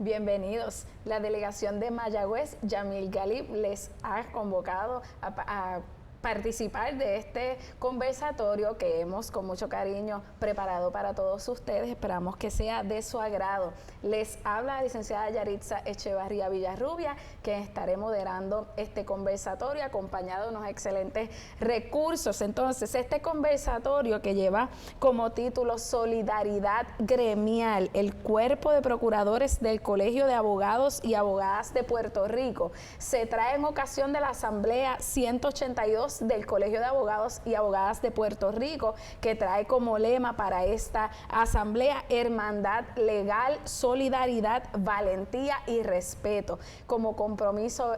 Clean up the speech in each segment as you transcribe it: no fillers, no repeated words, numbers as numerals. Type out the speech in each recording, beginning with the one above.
Bienvenidos. La delegación de Mayagüez, Yamil Galib, les ha convocado a participar de este conversatorio que hemos con mucho cariño preparado para todos ustedes. Esperamos que sea de su agrado. Les habla la licenciada Yaritza Echevarría Villarrubia, que estaré moderando este conversatorio acompañado de unos excelentes recursos. Entonces, este conversatorio que lleva como título Solidaridad Gremial, el Cuerpo de Procuradores del Colegio de Abogados y Abogadas de Puerto Rico, se trae en ocasión de la Asamblea 182 del Colegio de Abogados y Abogadas de Puerto Rico, que trae como lema para esta asamblea Hermandad Legal, Solidaridad, Valentía y Respeto, como compromiso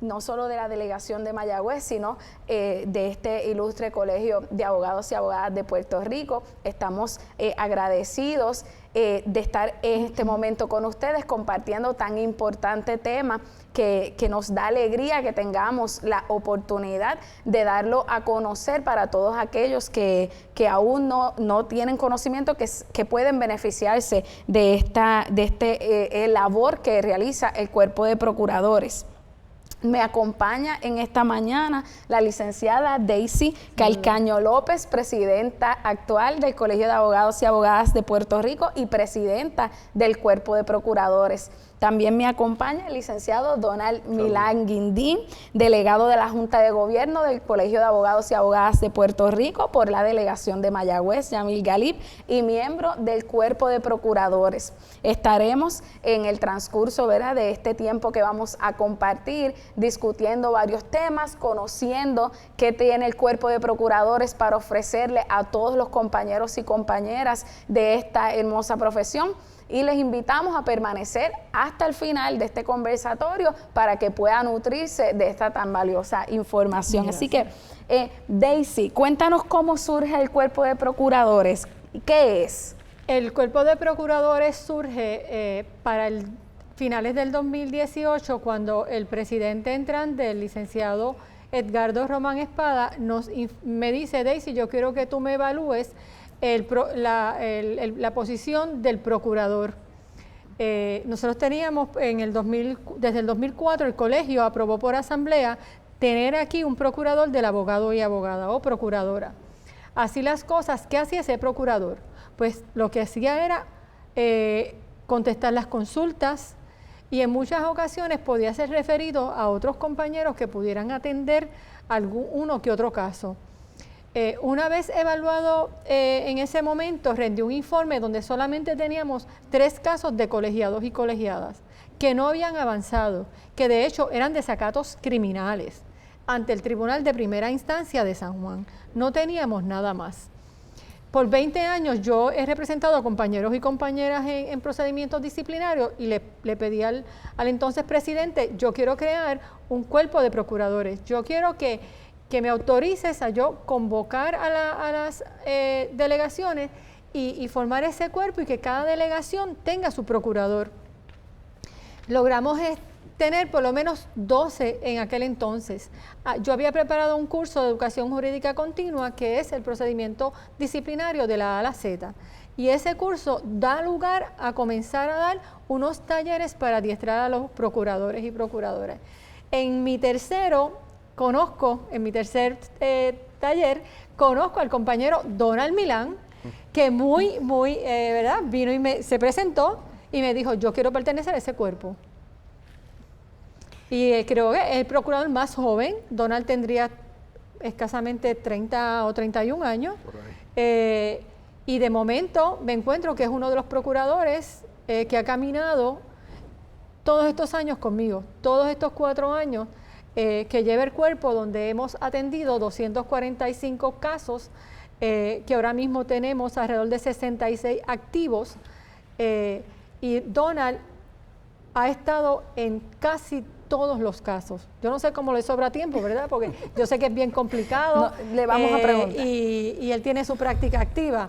no solo de la delegación de Mayagüez, sino de este ilustre Colegio de Abogados y Abogadas de Puerto Rico. Estamos agradecidos de estar en este momento con ustedes compartiendo tan importante tema que nos da alegría que tengamos la oportunidad de darlo a conocer para todos aquellos que aún no tienen conocimiento, que pueden beneficiarse de este labor que realiza el Cuerpo de Procuradores. Me acompaña en esta mañana la licenciada Daisy Calcaño López, presidenta actual del Colegio de Abogados y Abogadas de Puerto Rico y presidenta del Cuerpo de Procuradores. También me acompaña el licenciado Donald Milán Guindín, delegado de la Junta de Gobierno del Colegio de Abogados y Abogadas de Puerto Rico por la delegación de Mayagüez, Yamil Galib, y miembro del Cuerpo de Procuradores. Estaremos en el transcurso, ¿verdad?, de este tiempo que vamos a compartir, discutiendo varios temas, conociendo qué tiene el Cuerpo de Procuradores para ofrecerle a todos los compañeros y compañeras de esta hermosa profesión. Y les invitamos a permanecer hasta el final de este conversatorio para que pueda nutrirse de esta tan valiosa información. Gracias. Así que, Daisy, cuéntanos cómo surge el Cuerpo de Procuradores. ¿Qué es? El Cuerpo de Procuradores surge para finales del 2018, cuando el presidente entrante, el licenciado Edgardo Román Espada, me dice: Daisy, yo quiero que tú me evalúes la posición del procurador. Nosotros teníamos desde el 2004 el colegio aprobó por asamblea tener aquí un procurador del abogado y abogada o procuradora. Así las cosas, ¿qué hacía ese procurador? Pues lo que hacía era contestar las consultas y en muchas ocasiones podía ser referido a otros compañeros que pudieran atender uno que otro caso. Una vez evaluado en ese momento, rendió un informe donde solamente teníamos 3 casos de colegiados y colegiadas que no habían avanzado, que de hecho eran desacatos criminales ante el Tribunal de Primera Instancia de San Juan. No teníamos nada más. Por 20 años yo he representado a compañeros y compañeras en procedimientos disciplinarios y le pedí al entonces presidente: yo quiero crear un cuerpo de procuradores, yo quiero que me autorices a yo convocar a las delegaciones y formar ese cuerpo y que cada delegación tenga su procurador. Logramos tener por lo menos 12 en aquel entonces. Yo había preparado un curso de educación jurídica continua, que es el procedimiento disciplinario de la A a la Z. Y ese curso da lugar a comenzar a dar unos talleres para adiestrar a los procuradores y procuradoras. En mi tercer taller, conozco al compañero Donald Milán, que ¿verdad?, vino y se presentó y me dijo: yo quiero pertenecer a ese cuerpo. Y creo que es el procurador más joven. Donald tendría escasamente 30 o 31 años. Y de momento me encuentro que es uno de los procuradores que ha caminado todos estos años conmigo, todos estos 4 años que lleva el cuerpo, donde hemos atendido 245 casos, que ahora mismo tenemos alrededor de 66 activos, y Donald ha estado en casi todos los casos. Yo no sé cómo le sobra tiempo, ¿verdad? Porque yo sé que es bien complicado. No, le vamos a preguntar. Y él tiene su práctica activa.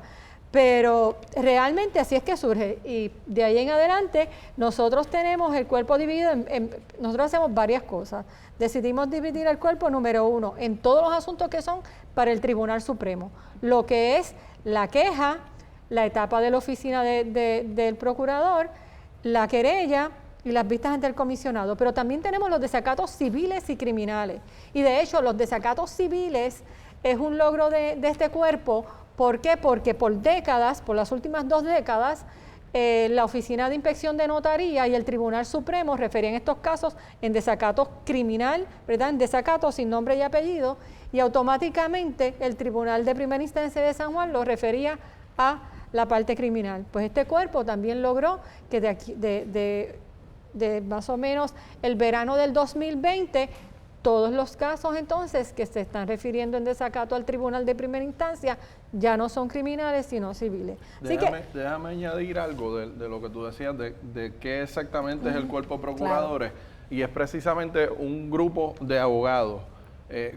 Pero realmente así es que surge, y de ahí en adelante nosotros tenemos el cuerpo dividido nosotros hacemos varias cosas. Decidimos dividir el cuerpo, número 1, en todos los asuntos que son para el Tribunal Supremo, lo que es la queja, la etapa de la oficina del procurador, la querella y las vistas ante el comisionado, pero también tenemos los desacatos civiles y criminales. Y de hecho, los desacatos civiles es un logro de este cuerpo. ¿Por qué? Porque por décadas, por las últimas 2 décadas, la Oficina de Inspección de Notaría y el Tribunal Supremo referían estos casos en desacato criminal, ¿verdad? En desacato sin nombre y apellido, y automáticamente el Tribunal de Primera Instancia de San Juan lo refería a la parte criminal. Pues este cuerpo también logró que de más o menos el verano del 2020, todos los casos entonces que se están refiriendo en desacato al Tribunal de Primera Instancia ya no son criminales sino civiles. Déjame añadir algo de lo que tú decías, de qué exactamente es el cuerpo de procuradores, y es precisamente un grupo de abogados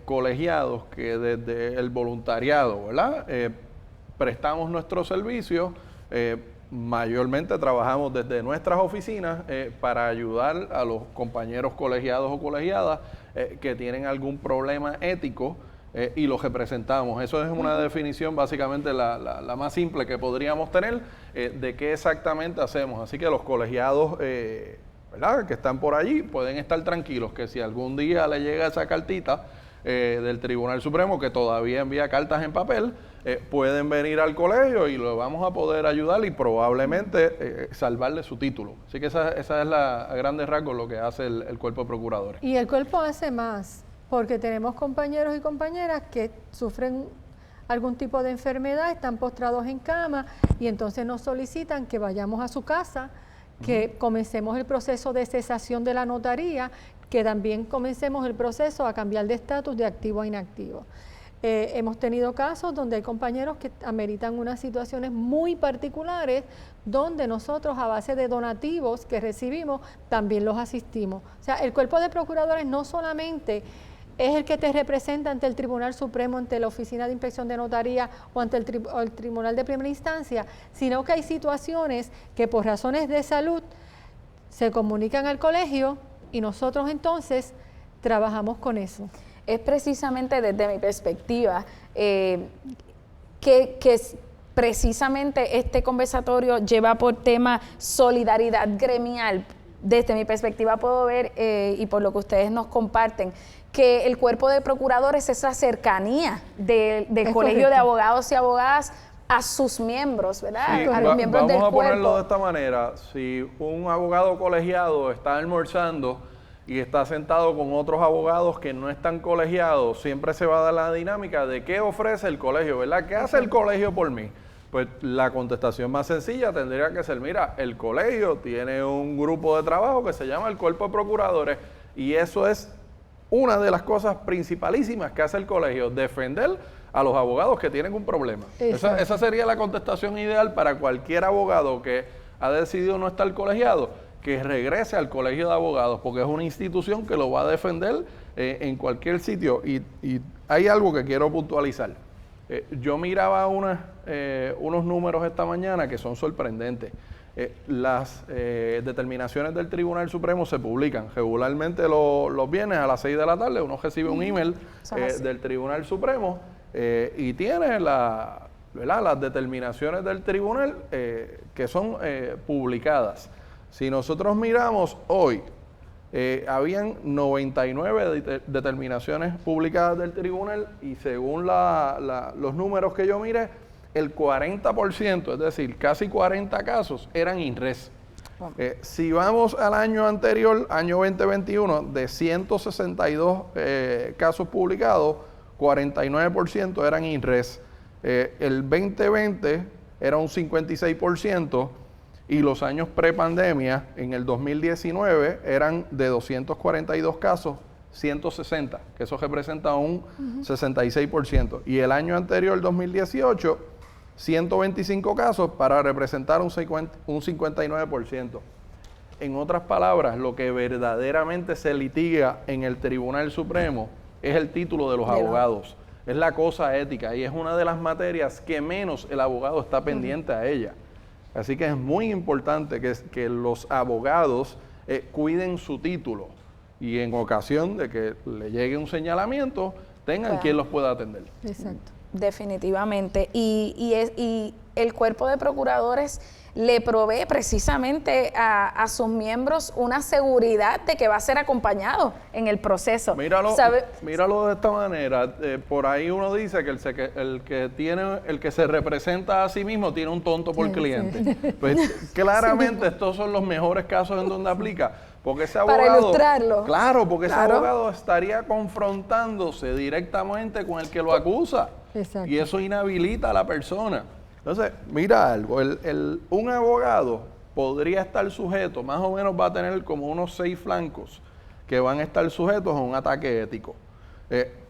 colegiados que desde el voluntariado, ¿verdad? Prestamos nuestros servicios, mayormente trabajamos desde nuestras oficinas para ayudar a los compañeros colegiados o colegiadas que tienen algún problema ético y los representamos. Eso es una definición básicamente la más simple que podríamos tener de qué exactamente hacemos. Así que los colegiados ¿verdad?, que están por allí pueden estar tranquilos que si algún día le llega esa cartita del Tribunal Supremo, que todavía envía cartas en papel, pueden venir al colegio y lo vamos a poder ayudar y probablemente salvarle su título. Así que esa es a grandes rasgos lo que hace el cuerpo de procuradores. Y el cuerpo hace más, porque tenemos compañeros y compañeras que sufren algún tipo de enfermedad, están postrados en cama y entonces nos solicitan que vayamos a su casa, que comencemos el proceso de cesación de la notaría, que también comencemos el proceso a cambiar de estatus de activo a inactivo. Hemos tenido casos donde hay compañeros que ameritan unas situaciones muy particulares donde nosotros a base de donativos que recibimos también los asistimos. O sea, el cuerpo de procuradores no solamente es el que te representa ante el Tribunal Supremo, ante la Oficina de Inspección de Notaría o ante el Tribunal de Primera Instancia, sino que hay situaciones que por razones de salud se comunican al colegio y nosotros entonces trabajamos con eso. Es precisamente desde mi perspectiva que precisamente este conversatorio lleva por tema solidaridad gremial. Desde mi perspectiva puedo ver, y por lo que ustedes nos comparten, que el cuerpo de procuradores es la cercanía del colegio de abogados y abogadas a sus miembros, ¿verdad? Sí, a los miembros del cuerpo. Vamos a ponerlo de esta manera: si un abogado colegiado está almorzando y está sentado con otros abogados que no están colegiados, siempre se va a dar la dinámica de qué ofrece el colegio, ¿verdad? ¿Qué hace el colegio por mí? Pues la contestación más sencilla tendría que ser: mira, el colegio tiene un grupo de trabajo que se llama el cuerpo de procuradores, y eso es una de las cosas principalísimas que hace el colegio, defender a los abogados que tienen un problema. Esa sería la contestación ideal para cualquier abogado que ha decidido no estar colegiado, que regrese al colegio de abogados, porque es una institución que lo va a defender en cualquier sitio. Y hay algo que quiero puntualizar. Yo miraba unos números esta mañana que son sorprendentes. Las determinaciones del Tribunal Supremo se publican regularmente los viernes a las 6 de la tarde. Uno recibe un email del Tribunal Supremo y tiene las determinaciones del tribunal que son publicadas. Si nosotros miramos hoy, habían 99 determinaciones publicadas del tribunal, y según los números que yo miré, el 40%, es decir, casi 40 casos, eran in res. Si vamos al año anterior, año 2021, de 162 casos publicados, 49% eran in res. El 2020 era un 56%, y los años prepandemia, en el 2019, eran de 242 casos, 160, que eso representa un 66%. Y el año anterior, el 2018, 125 casos para representar un 59%. En otras palabras, lo que verdaderamente se litiga en el Tribunal Supremo es el título de los abogados. Es la cosa ética, y es una de las materias que menos el abogado está pendiente a ella. Así que es muy importante que los abogados cuiden su título, y en ocasión de que le llegue un señalamiento, tengan quien los pueda atender. Exacto. Definitivamente. Y el cuerpo de procuradores le provee precisamente a sus miembros una seguridad de que va a ser acompañado en el proceso. Míralo de esta manera. Por ahí uno dice que el que se representa a sí mismo tiene un tonto por cliente. Sí. Pues claramente estos son los mejores casos en donde aplica. Porque ese abogado, para ilustrarlo. Claro, porque ese abogado estaría confrontándose directamente con el que lo acusa. Exacto. Y eso inhabilita a la persona. Entonces, mira algo, un abogado podría estar sujeto, más o menos va a tener como unos 6 flancos que van a estar sujetos a un ataque ético.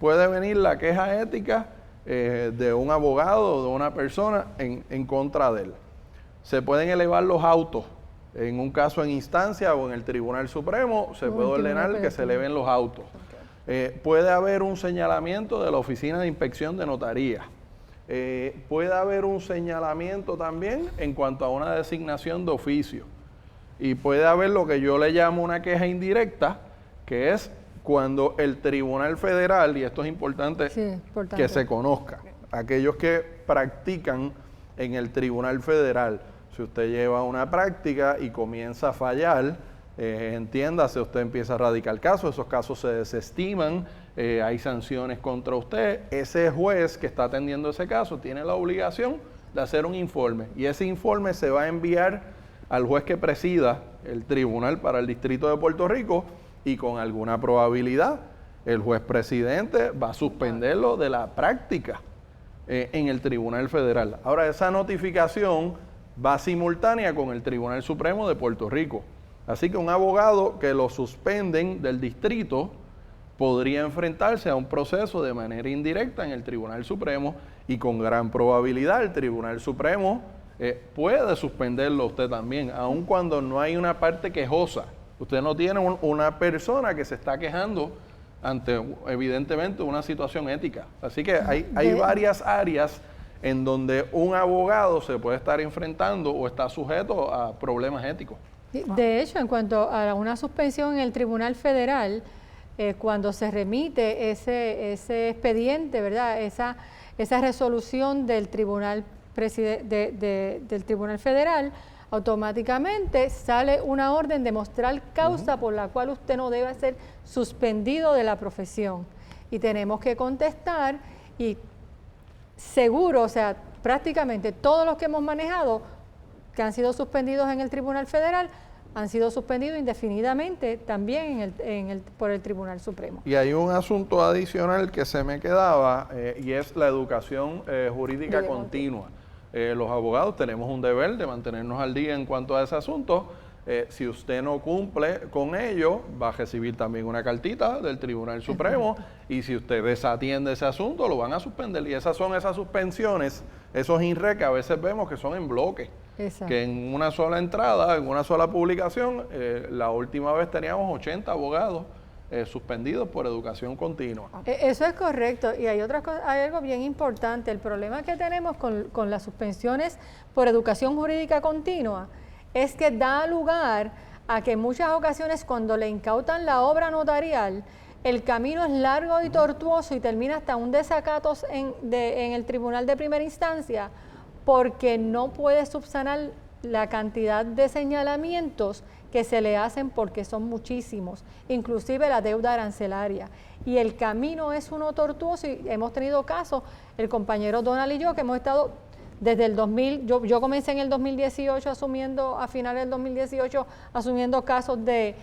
Puede venir la queja ética de un abogado o de una persona en contra de él. Se pueden elevar los autos. En un caso en instancia o en el Tribunal Supremo se puede ordenar que se eleven los autos. Puede haber un señalamiento de la Oficina de Inspección de Notaría. Puede haber un señalamiento también en cuanto a una designación de oficio. Y puede haber lo que yo le llamo una queja indirecta, que es cuando el Tribunal Federal, y esto es importante, que se conozca, aquellos que practican en el Tribunal Federal. Si usted lleva una práctica y comienza a fallar, entiéndase, usted empieza a radicar casos, esos casos se desestiman, hay sanciones contra usted. Ese juez que está atendiendo ese caso tiene la obligación de hacer un informe y ese informe se va a enviar al juez que presida el tribunal para el Distrito de Puerto Rico y con alguna probabilidad el juez presidente va a suspenderlo de la práctica en el Tribunal Federal. Ahora, esa notificación va simultánea con el Tribunal Supremo de Puerto Rico. Así que un abogado que lo suspenden del distrito podría enfrentarse a un proceso de manera indirecta en el Tribunal Supremo y con gran probabilidad el Tribunal Supremo puede suspenderlo usted también, aun cuando no hay una parte quejosa. Usted no tiene una persona que se está quejando ante, evidentemente, una situación ética. Así que hay varias áreas en donde un abogado se puede estar enfrentando o está sujeto a problemas éticos. De hecho, en cuanto a una suspensión en el Tribunal Federal, cuando se remite ese expediente, ¿verdad? Esa resolución del Tribunal del Tribunal Federal, automáticamente sale una orden de mostrar causa por la cual usted no debe ser suspendido de la profesión. Y tenemos que contestar y seguro, o sea, prácticamente todos los que hemos manejado que han sido suspendidos en el Tribunal Federal han sido suspendidos indefinidamente también por el Tribunal Supremo. Y hay un asunto adicional que se me quedaba y es la educación jurídica continua. Los abogados tenemos un deber de mantenernos al día en cuanto a ese asunto. Si usted no cumple con ello, va a recibir también una cartita del Tribunal Supremo y si usted desatiende ese asunto, lo van a suspender. Y esas son esas suspensiones, esos INRE que a veces vemos que son en bloque. Exacto. Que en una sola entrada, en una sola publicación, la última vez teníamos 80 abogados suspendidos por educación continua. Eso es correcto y hay algo bien importante. El problema que tenemos con las suspensiones por educación jurídica continua es que da lugar a que en muchas ocasiones cuando le incautan la obra notarial, el camino es largo y tortuoso y termina hasta un desacato en el tribunal de primera instancia porque no puede subsanar la cantidad de señalamientos que se le hacen porque son muchísimos, inclusive la deuda arancelaria. Y el camino es uno tortuoso y hemos tenido casos, el compañero Donald y yo, que hemos estado desde el 2000, yo comencé en el 2018 a finales del 2018 asumiendo casos de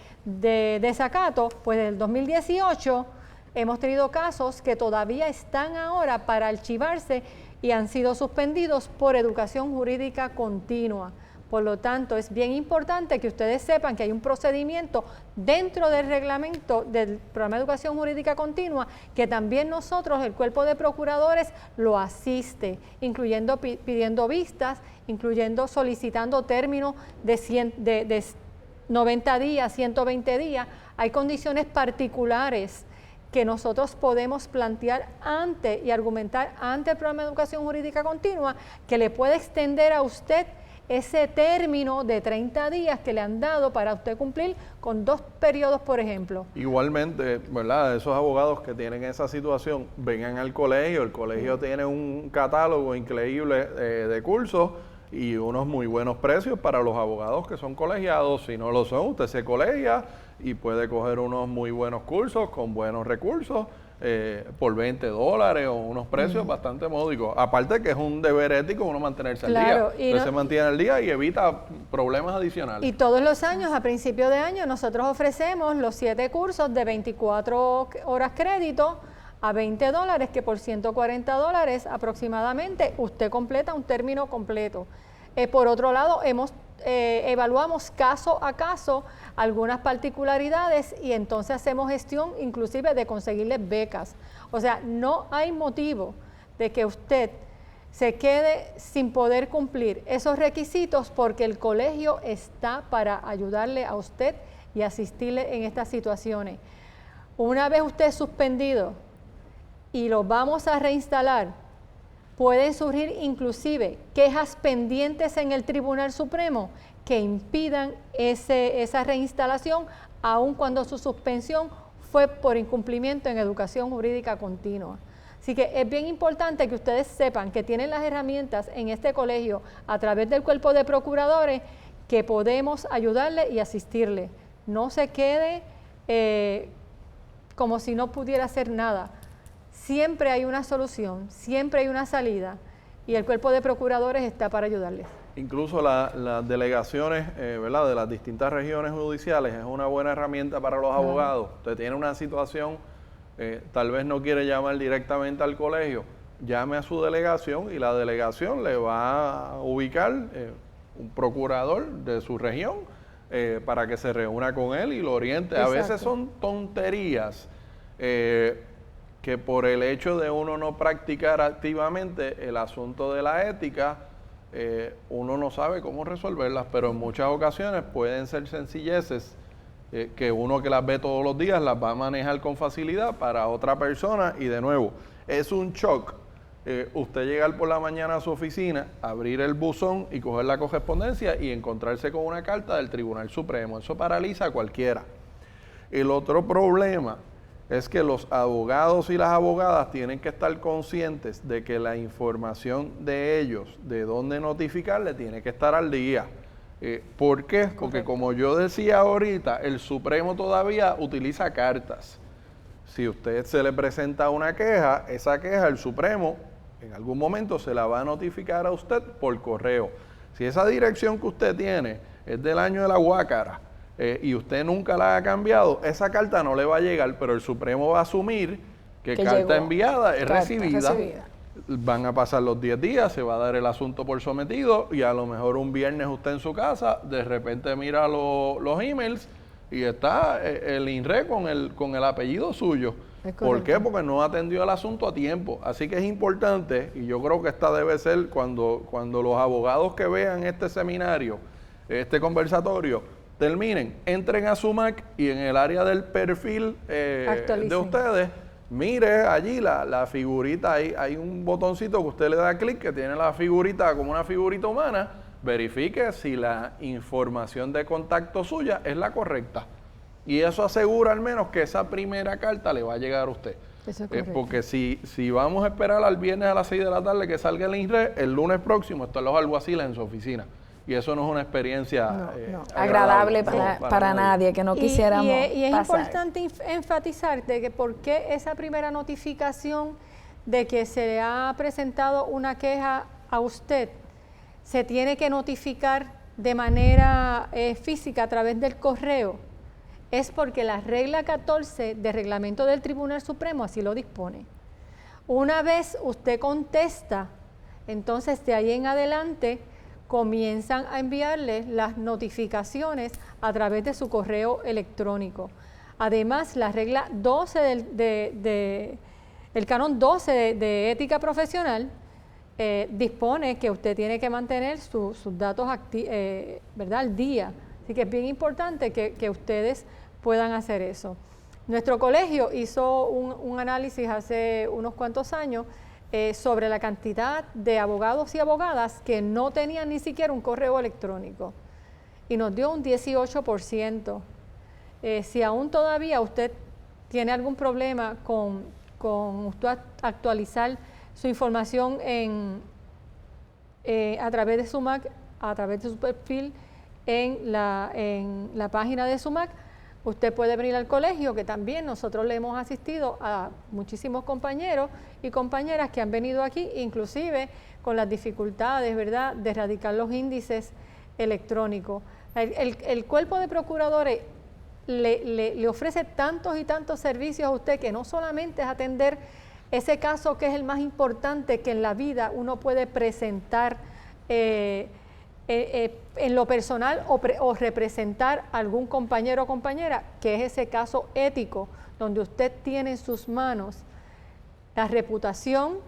desacato, pues desde el 2018 hemos tenido casos que todavía están ahora para archivarse y han sido suspendidos por educación jurídica continua. Por lo tanto, es bien importante que ustedes sepan que hay un procedimiento dentro del reglamento del programa de educación jurídica continua que también nosotros, el cuerpo de procuradores, lo asiste, incluyendo pidiendo vistas, incluyendo solicitando términos de 90 días, 120 días. Hay condiciones particulares que nosotros podemos plantear ante y argumentar ante el programa de educación jurídica continua que le puede extender a usted ese término de 30 días que le han dado para usted cumplir con 2 periodos, por ejemplo. Igualmente, ¿verdad? Esos abogados que tienen esa situación, vengan al colegio. El colegio tiene un catálogo increíble de cursos y unos muy buenos precios para los abogados que son colegiados. Si no lo son, usted se colegia y puede coger unos muy buenos cursos con buenos recursos por $20 o unos precios bastante módicos. Aparte que es un deber ético uno mantenerse al día. Usted se mantiene al día y evita problemas adicionales. Y todos los años, a principio de año, nosotros ofrecemos los 7 cursos de 24 horas crédito a $20, que por $140 aproximadamente usted completa un término completo. Por otro lado, evaluamos caso a caso algunas particularidades y entonces hacemos gestión inclusive de conseguirles becas. O sea, no hay motivo de que usted se quede sin poder cumplir esos requisitos porque el colegio está para ayudarle a usted y asistirle en estas situaciones. Una vez usted suspendido y lo vamos a reinstalar, pueden surgir inclusive quejas pendientes en el Tribunal Supremo que impidan esa reinstalación, aun cuando su suspensión fue por incumplimiento en educación jurídica continua. Así que es bien importante que ustedes sepan que tienen las herramientas en este colegio a través del cuerpo de procuradores que podemos ayudarle y asistirle. No se quede como si no pudiera hacer nada. Siempre hay una solución, siempre hay una salida y el cuerpo de procuradores está para ayudarles. Incluso las delegaciones, ¿verdad?, de las distintas regiones judiciales es una buena herramienta para los abogados. Usted tiene una situación, tal vez no quiere llamar directamente al colegio, llame a su delegación y la delegación le va a ubicar un procurador de su región para que se reúna con él y lo oriente. Exacto. A veces son tonterías que por el hecho de uno no practicar activamente el asunto de la ética, uno no sabe cómo resolverlas, pero en muchas ocasiones pueden ser sencilleces que uno que las ve todos los días las va a manejar con facilidad para otra persona y de nuevo, es un shock. Usted llegar por la mañana a su oficina, abrir el buzón y coger la correspondencia y encontrarse con una carta del Tribunal Supremo. Eso paraliza a cualquiera. El otro problema es que los abogados y las abogadas tienen que estar conscientes de que la información de ellos, de dónde notificarle, tiene que estar al día. ¿Por qué? Correcto. Porque como yo decía ahorita, el Supremo todavía utiliza cartas. Si usted se le presenta una queja, esa queja el Supremo en algún momento se la va a notificar a usted por correo. Si esa dirección que usted tiene es del año de la Guácara, y usted nunca la ha cambiado, esa carta no le va a llegar, pero el Supremo va a asumir que carta llegó, enviada es recibida. Van a pasar los 10 días, se va a dar el asunto por sometido y a lo mejor un viernes usted en su casa, de repente mira los emails y está el INRE con el apellido suyo. ¿Por qué? Porque no atendió el asunto a tiempo. Así que es importante, y yo creo que esta debe ser cuando los abogados que vean este seminario, este conversatorio, terminen, entren a su Mac y en el área del perfil de ustedes, mire allí la figurita, hay un botoncito que usted le da clic que tiene la figurita como una figurita humana, verifique si la información de contacto suya es la correcta. Y eso asegura al menos que esa primera carta le va a llegar a usted. Eso es correcto. Porque si vamos a esperar al viernes a las 6 de la tarde que salga el INRE, el lunes próximo están los alguaciles en su oficina. Y eso no es una experiencia agradable para nadie, que no quisiéramos y es importante enfatizar de que por qué esa primera notificación de que se le ha presentado una queja a usted se tiene que notificar de manera física a través del correo. Es porque la regla 14 del reglamento del Tribunal Supremo así lo dispone. Una vez usted contesta, entonces de ahí en adelante comienzan a enviarle las notificaciones a través de su correo electrónico. Además, la regla 12 el canon 12 de ética profesional dispone que usted tiene que mantener sus datos ¿verdad?, al día. Así que es bien importante que ustedes puedan hacer eso. Nuestro colegio hizo un análisis hace unos cuantos años sobre la cantidad de abogados y abogadas que no tenían ni siquiera un correo electrónico y nos dio un 18%. Si aún todavía usted tiene algún problema con usted actualizar su información a través de SUMAC, a través de su perfil en la página de SUMAC, usted puede venir al colegio, que también nosotros le hemos asistido a muchísimos compañeros y compañeras que han venido aquí, inclusive con las dificultades, ¿verdad?, de erradicar los índices electrónicos. El cuerpo de procuradores le ofrece tantos y tantos servicios a usted que no solamente es atender ese caso que es el más importante que en la vida uno puede presentar en lo personal o representar a algún compañero o compañera, que es ese caso ético donde usted tiene en sus manos la reputación,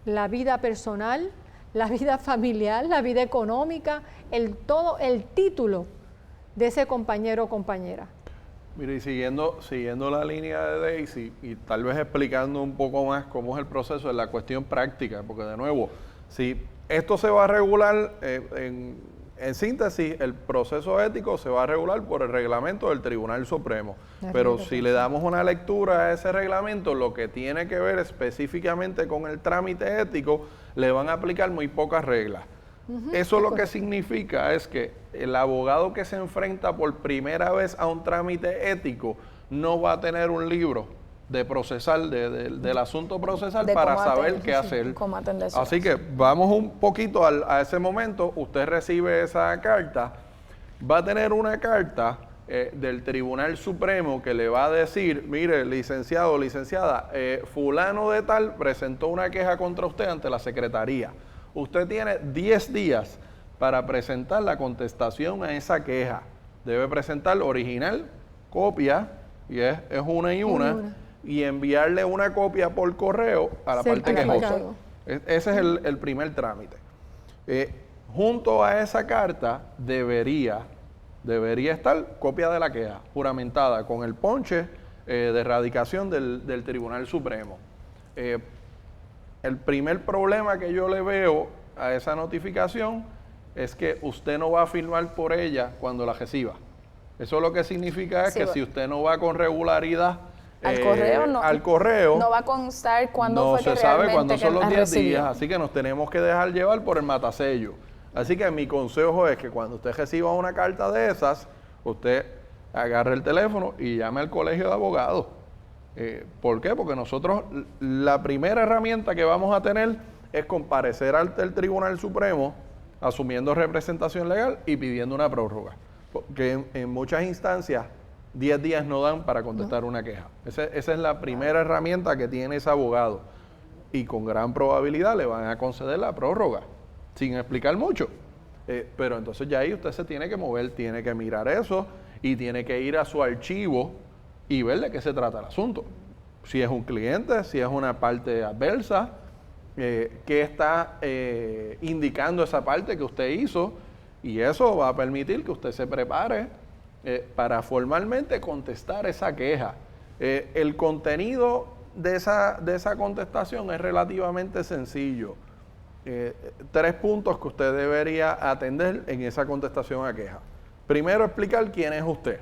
la vida personal, la vida familiar, la vida económica, todo el título de ese compañero o compañera. Mire, y siguiendo la línea de Daisy y tal vez explicando un poco más cómo es el proceso en la cuestión práctica, porque de nuevo, si esto se va a regular, en síntesis, el proceso ético se va a regular por el reglamento del Tribunal Supremo. Pero si le damos una lectura a ese reglamento, lo que tiene que ver específicamente con el trámite ético, le van a aplicar muy pocas reglas. Eso lo que significa es que el abogado que se enfrenta por primera vez a un trámite ético no va a tener un libro de procesal, del asunto procesal para saber qué hacer. Así que vamos un poquito a ese momento. Usted recibe esa carta, va a tener una carta del Tribunal Supremo que le va a decir, mire, licenciado o licenciada, fulano de tal presentó una queja contra usted ante la Secretaría. Usted tiene 10 días para presentar la contestación a esa queja. Debe presentar original, copia, y es una y una, y enviarle una copia por correo a la parte quejosa. Ese es el primer trámite. Junto a esa carta debería estar copia de la queja, juramentada, con el ponche de erradicación del Tribunal Supremo. El primer problema que yo le veo a esa notificación es que usted no va a firmar por ella cuando la reciba. Eso lo que significa es que si usted no va con regularidad al correo, no va a constar cuándo fue que no se sabe cuándo son los 10 recibió. días, así que nos tenemos que dejar llevar por el matasello. Así que mi consejo es que cuando usted reciba una carta de esas, usted agarre el teléfono y llame al colegio de abogados. ¿Por qué? Porque nosotros la primera herramienta que vamos a tener es comparecer ante el Tribunal Supremo asumiendo representación legal y pidiendo una prórroga. Porque en muchas instancias 10 días no dan para contestar una queja. Esa es la primera herramienta que tiene ese abogado. Y con gran probabilidad le van a conceder la prórroga, sin explicar mucho. Pero entonces ya ahí usted se tiene que mover, tiene que mirar eso y tiene que ir a su archivo y ver de qué se trata el asunto. Si es un cliente, si es una parte adversa, qué está indicando esa parte que usted hizo, y eso va a permitir que usted se prepare para formalmente contestar esa queja. El contenido de esa contestación es relativamente sencillo. 3 puntos que usted debería atender en esa contestación a queja. Primero, explicar quién es usted.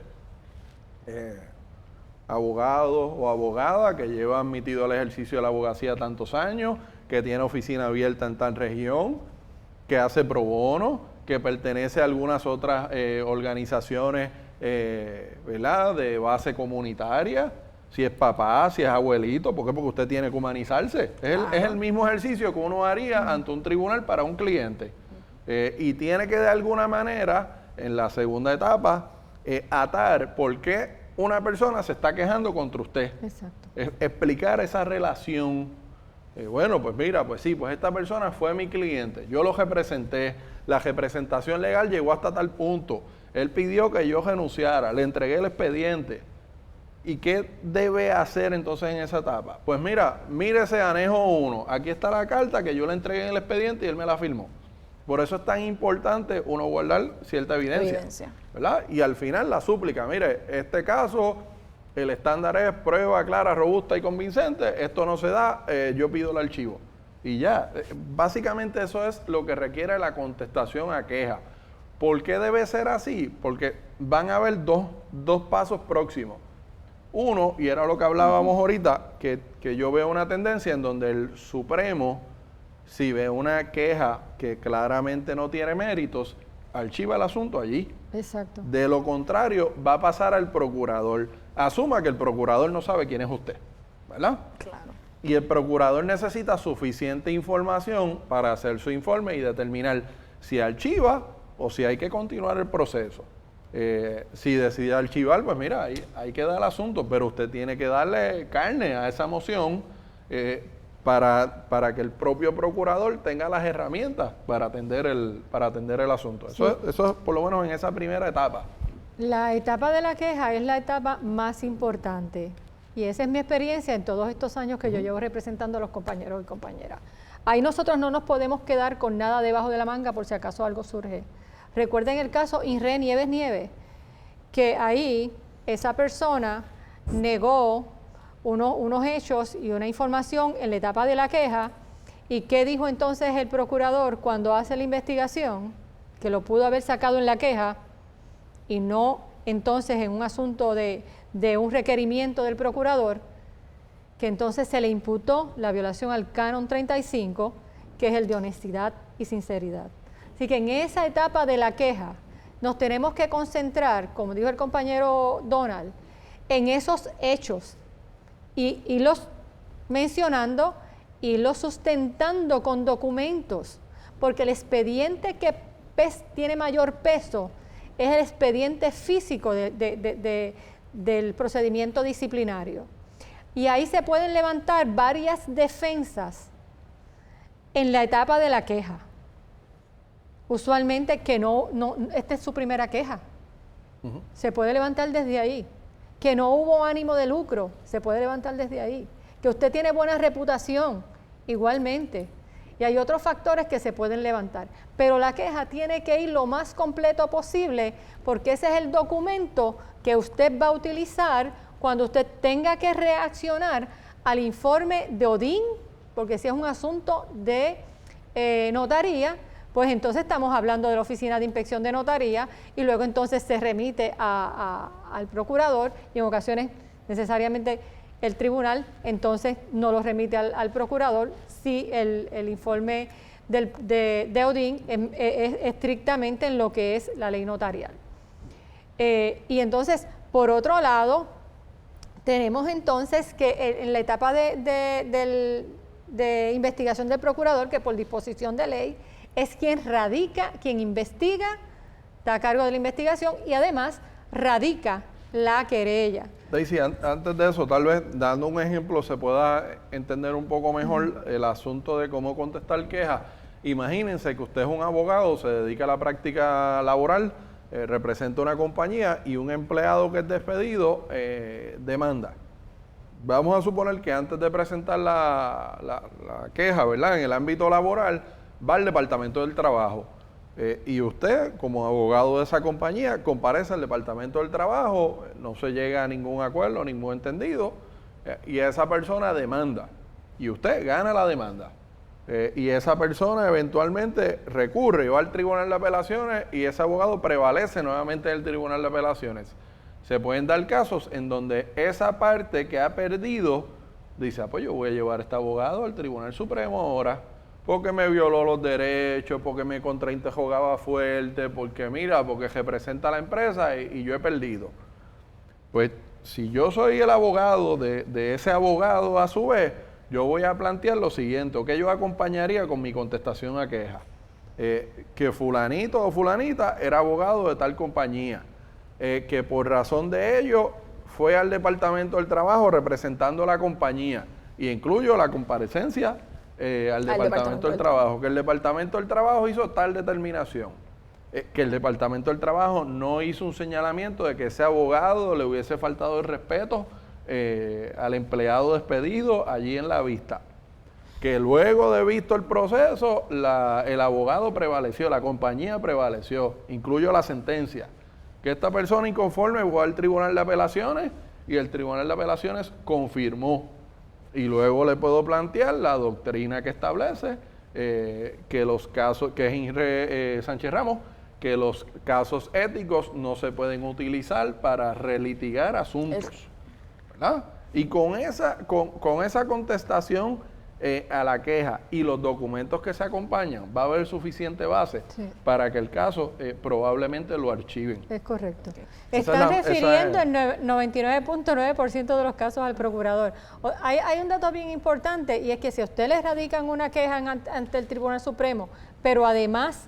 Abogado o abogada que lleva admitido al ejercicio de la abogacía tantos años, que tiene oficina abierta en tal región, que hace pro bono, que pertenece a algunas otras organizaciones ¿verdad?, de base comunitaria, si es papá, si es abuelito. ¿Por qué? Porque usted tiene que humanizarse. Es el mismo ejercicio que uno haría ante un tribunal para un cliente. Y tiene que de alguna manera, en la segunda etapa, atar por qué una persona se está quejando contra usted. Exacto. Explicar esa relación. Bueno, pues mira, pues sí, pues esta persona fue mi cliente, yo lo representé, la representación legal llegó hasta tal punto, él pidió que yo renunciara, le entregué el expediente. ¿Y qué debe hacer entonces en esa etapa? Pues mira, mire ese anejo 1, aquí está la carta que yo le entregué en el expediente y él me la firmó. Por eso es tan importante uno guardar cierta evidencia. ¿Verdad? Y al final la súplica, mire, este caso, el estándar es prueba clara, robusta y convincente, esto no se da, yo pido el archivo. y ya. Básicamente eso es lo que requiere la contestación a queja. ¿Por qué debe ser así? Porque van a haber dos pasos próximos. Uno, y era lo que hablábamos ahorita, que yo veo una tendencia en donde el Supremo, si ve una queja que claramente no tiene méritos, archiva el asunto allí. Exacto. De lo contrario, va a pasar al procurador. Asuma que el procurador no sabe quién es usted, ¿verdad? Claro. Y el procurador necesita suficiente información para hacer su informe y determinar si archiva o si hay que continuar el proceso. Si decide archivar, pues mira, ahí queda el asunto, pero usted tiene que darle carne a esa moción para que el propio procurador tenga las herramientas para atender el asunto. Sí. Eso es por lo menos en esa primera etapa. La etapa de la queja es la etapa más importante y esa es mi experiencia en todos estos años que yo llevo representando a los compañeros y compañeras. Ahí nosotros no nos podemos quedar con nada debajo de la manga por si acaso algo surge. Recuerden el caso Inre Nieves, que ahí esa persona negó unos hechos y una información en la etapa de la queja. ¿Y qué dijo entonces el procurador cuando hace la investigación? Que lo pudo haber sacado en la queja y no entonces en un asunto de un requerimiento del procurador, que entonces se le imputó la violación al Canon 35, que es el de honestidad y sinceridad. Así que en esa etapa de la queja nos tenemos que concentrar, como dijo el compañero Donald, en esos hechos y los mencionando y los sustentando con documentos, porque el expediente que tiene mayor peso es el expediente físico del procedimiento disciplinario. Y ahí se pueden levantar varias defensas en la etapa de la queja. Usualmente que esta es su primera queja. Se puede levantar desde ahí. Que no hubo ánimo de lucro, se puede levantar desde ahí. Que usted tiene buena reputación, igualmente. Y hay otros factores que se pueden levantar. Pero la queja tiene que ir lo más completo posible, porque ese es el documento que usted va a utilizar cuando usted tenga que reaccionar al informe de ODIN, porque si es un asunto de notaría, pues entonces estamos hablando de la Oficina de Inspección de Notaría y luego entonces se remite al procurador y en ocasiones necesariamente el tribunal entonces no lo remite al procurador si el informe de ODIN es estrictamente en lo que es la ley notarial. Y entonces, por otro lado, tenemos entonces que en la etapa de investigación del procurador, que por disposición de ley es quien radica, quien investiga, está a cargo de la investigación y además radica la querella. Daisy, antes de eso, tal vez dando un ejemplo se pueda entender un poco mejor el asunto de cómo contestar quejas. Imagínense que usted es un abogado, se dedica a la práctica laboral, representa una compañía y un empleado que es despedido demanda. Vamos a suponer que antes de presentar la queja, ¿verdad?, en el ámbito laboral, va al Departamento del Trabajo. Y usted, como abogado de esa compañía, comparece al Departamento del Trabajo, no se llega a ningún acuerdo, ningún entendido, y esa persona demanda. Y usted gana la demanda. Y esa persona eventualmente recurre, va al Tribunal de Apelaciones y ese abogado prevalece nuevamente en el Tribunal de Apelaciones. Se pueden dar casos en donde esa parte que ha perdido dice, pues yo voy a llevar a este abogado al Tribunal Supremo ahora, porque me violó los derechos, porque me contrainterrogaba fuerte, porque representa a la empresa y yo he perdido. Pues si yo soy el abogado de ese abogado a su vez, yo voy a plantear lo siguiente, que yo acompañaría con mi contestación a queja. Que fulanito o fulanita era abogado de tal compañía, que por razón de ello fue al Departamento del Trabajo representando la compañía, y incluyo la comparecencia al Departamento del Trabajo, que el Departamento del Trabajo hizo tal determinación, que el Departamento del Trabajo no hizo un señalamiento de que ese abogado le hubiese faltado el respeto al empleado despedido allí en la vista, que luego de visto el proceso, el abogado prevaleció, la compañía prevaleció, incluyo la sentencia, que esta persona inconforme fue al Tribunal de Apelaciones y el Tribunal de Apelaciones confirmó Y luego le puedo plantear la doctrina que establece que los casos, que es Inre Sánchez Ramos, que los casos éticos no se pueden utilizar para relitigar asuntos, ¿verdad? Y con esa contestación a la queja y los documentos que se acompañan, va a haber suficiente base para que el caso probablemente lo archiven. Es correcto. Esa Están es la- refiriendo esa el 99.9% de los casos al procurador. Hay un dato bien importante, y es que si a usted le radican una queja ante el Tribunal Supremo, pero además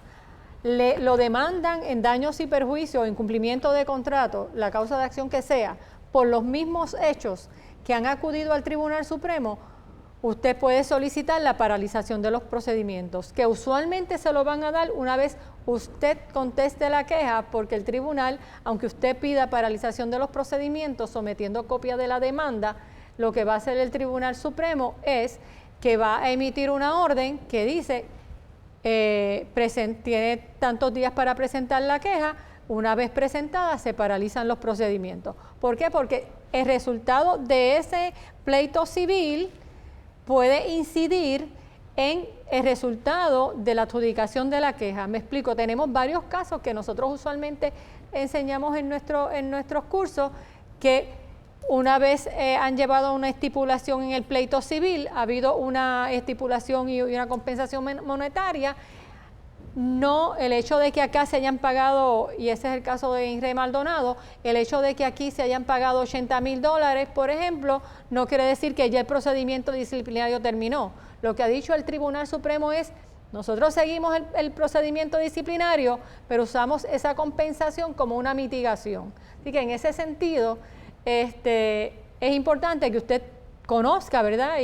lo demandan en daños y perjuicios o incumplimiento de contrato, la causa de acción que sea, por los mismos hechos que han acudido al Tribunal Supremo, usted puede solicitar la paralización de los procedimientos, que usualmente se lo van a dar una vez usted conteste la queja, porque el tribunal, aunque usted pida paralización de los procedimientos sometiendo copia de la demanda, lo que va a hacer el Tribunal Supremo es que va a emitir una orden que dice, tiene tantos días para presentar la queja, una vez presentada se paralizan los procedimientos. ¿Por qué? Porque el resultado de ese pleito civil puede incidir en el resultado de la adjudicación de la queja. Me explico, tenemos varios casos que nosotros usualmente enseñamos en nuestros cursos, que una vez han llevado a una estipulación en el pleito civil, ha habido una estipulación y una compensación monetaria. No, el hecho de que acá se hayan pagado, y ese es el caso de Inre Maldonado, el hecho de que aquí se hayan pagado $80,000, por ejemplo, no quiere decir que ya el procedimiento disciplinario terminó. Lo que ha dicho el Tribunal Supremo es, nosotros seguimos el procedimiento disciplinario, pero usamos esa compensación como una mitigación. Así que en ese sentido, es importante que usted conozca, ¿verdad?,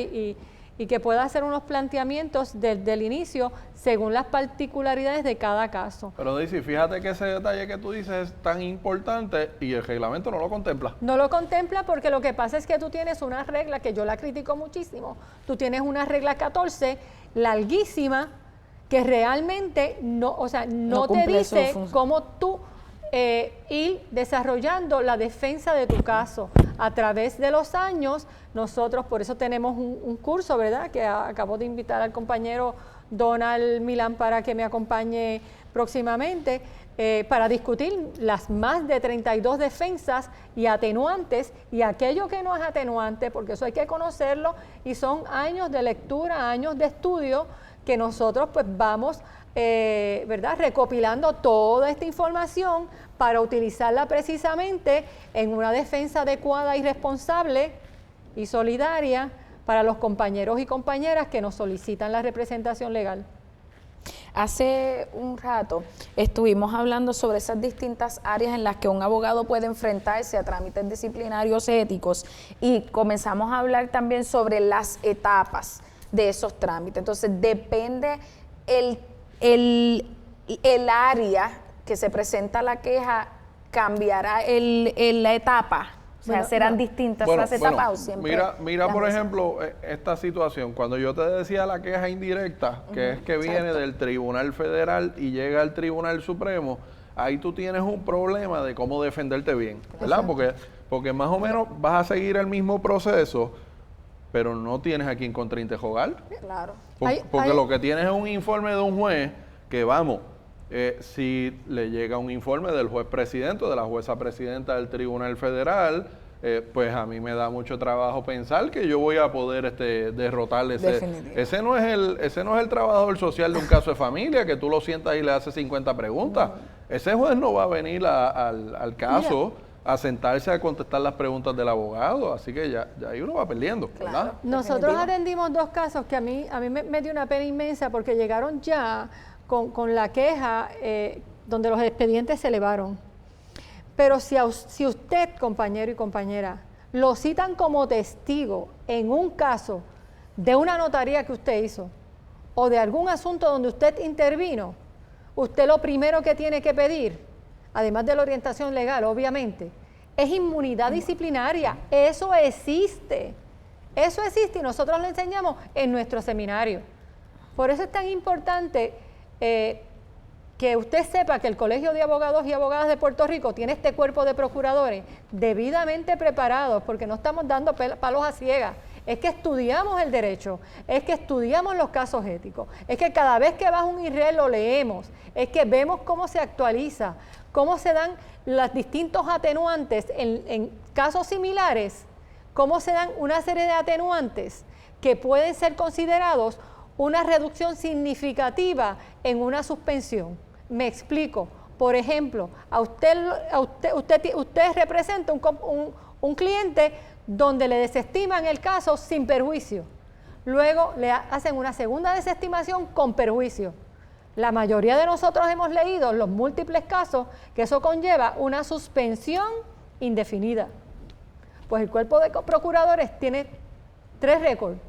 y que pueda hacer unos planteamientos desde el inicio según las particularidades de cada caso. Pero Daisy, fíjate que ese detalle que tú dices es tan importante y el reglamento no lo contempla. No lo contempla porque lo que pasa es que tú tienes una regla que yo la critico muchísimo. Tú tienes una regla 14 larguísima que realmente no te dice cómo tú ir desarrollando la defensa de tu caso. A través de los años, nosotros por eso tenemos un curso, ¿verdad?, que acabo de invitar al compañero Donald Milán para que me acompañe próximamente, para discutir las más de 32 defensas y atenuantes y aquello que no es atenuante, porque eso hay que conocerlo, y son años de lectura, años de estudio que nosotros pues vamos ¿verdad?, recopilando toda esta información para utilizarla precisamente en una defensa adecuada y responsable y solidaria para los compañeros y compañeras que nos solicitan la representación legal. Hace un rato estuvimos hablando sobre esas distintas áreas en las que un abogado puede enfrentarse a trámites disciplinarios éticos, y comenzamos a hablar también sobre las etapas de esos trámites. Entonces, depende el área que se presenta la queja, cambiará la etapa. O sea, ¿serán distintas las etapas o siempre? Mira por ejemplo, esta situación. Cuando yo te decía la queja indirecta, que es que viene del Tribunal Federal y llega al Tribunal Supremo, ahí tú tienes un problema de cómo defenderte bien, ¿verdad? Porque más o menos vas a seguir el mismo proceso, pero no tienes a quien contrainterrogar. Claro. Porque lo que tienes es un informe de un juez que, si le llega un informe del juez presidente o de la jueza presidenta del Tribunal Federal, pues a mí me da mucho trabajo pensar que yo voy a poder derrotarle ese no es el trabajador social de un caso de familia, que tú lo sientas y le haces 50 preguntas. No. Ese juez no va a venir al caso a sentarse a contestar las preguntas del abogado, así que ya ahí uno va perdiendo, ¿verdad? Claro, nosotros atendimos dos casos que a mí me dio una pena inmensa, porque llegaron ya con la queja donde los expedientes se elevaron. Pero si usted, compañero y compañera, lo citan como testigo en un caso de una notaría que usted hizo o de algún asunto donde usted intervino, usted lo primero que tiene que pedir, además de la orientación legal, obviamente, es inmunidad disciplinaria. Eso existe y nosotros lo enseñamos en nuestro seminario. Por eso es tan importante que usted sepa que el Colegio de Abogados y Abogadas de Puerto Rico tiene este cuerpo de procuradores debidamente preparados, porque no estamos dando palos a ciegas. es que estudiamos el derecho, es que estudiamos los casos éticos, es que cada vez que vas a un IRREL lo leemos, es que vemos cómo se actualiza, cómo se dan los distintos atenuantes en casos similares, cómo se dan una serie de atenuantes que pueden ser considerados una reducción significativa en una suspensión. Me explico. Por ejemplo, usted representa un cliente donde le desestiman el caso sin perjuicio. Luego le hacen una segunda desestimación con perjuicio. La mayoría de nosotros hemos leído los múltiples casos que eso conlleva una suspensión indefinida. Pues el cuerpo de procuradores tiene 3 récords.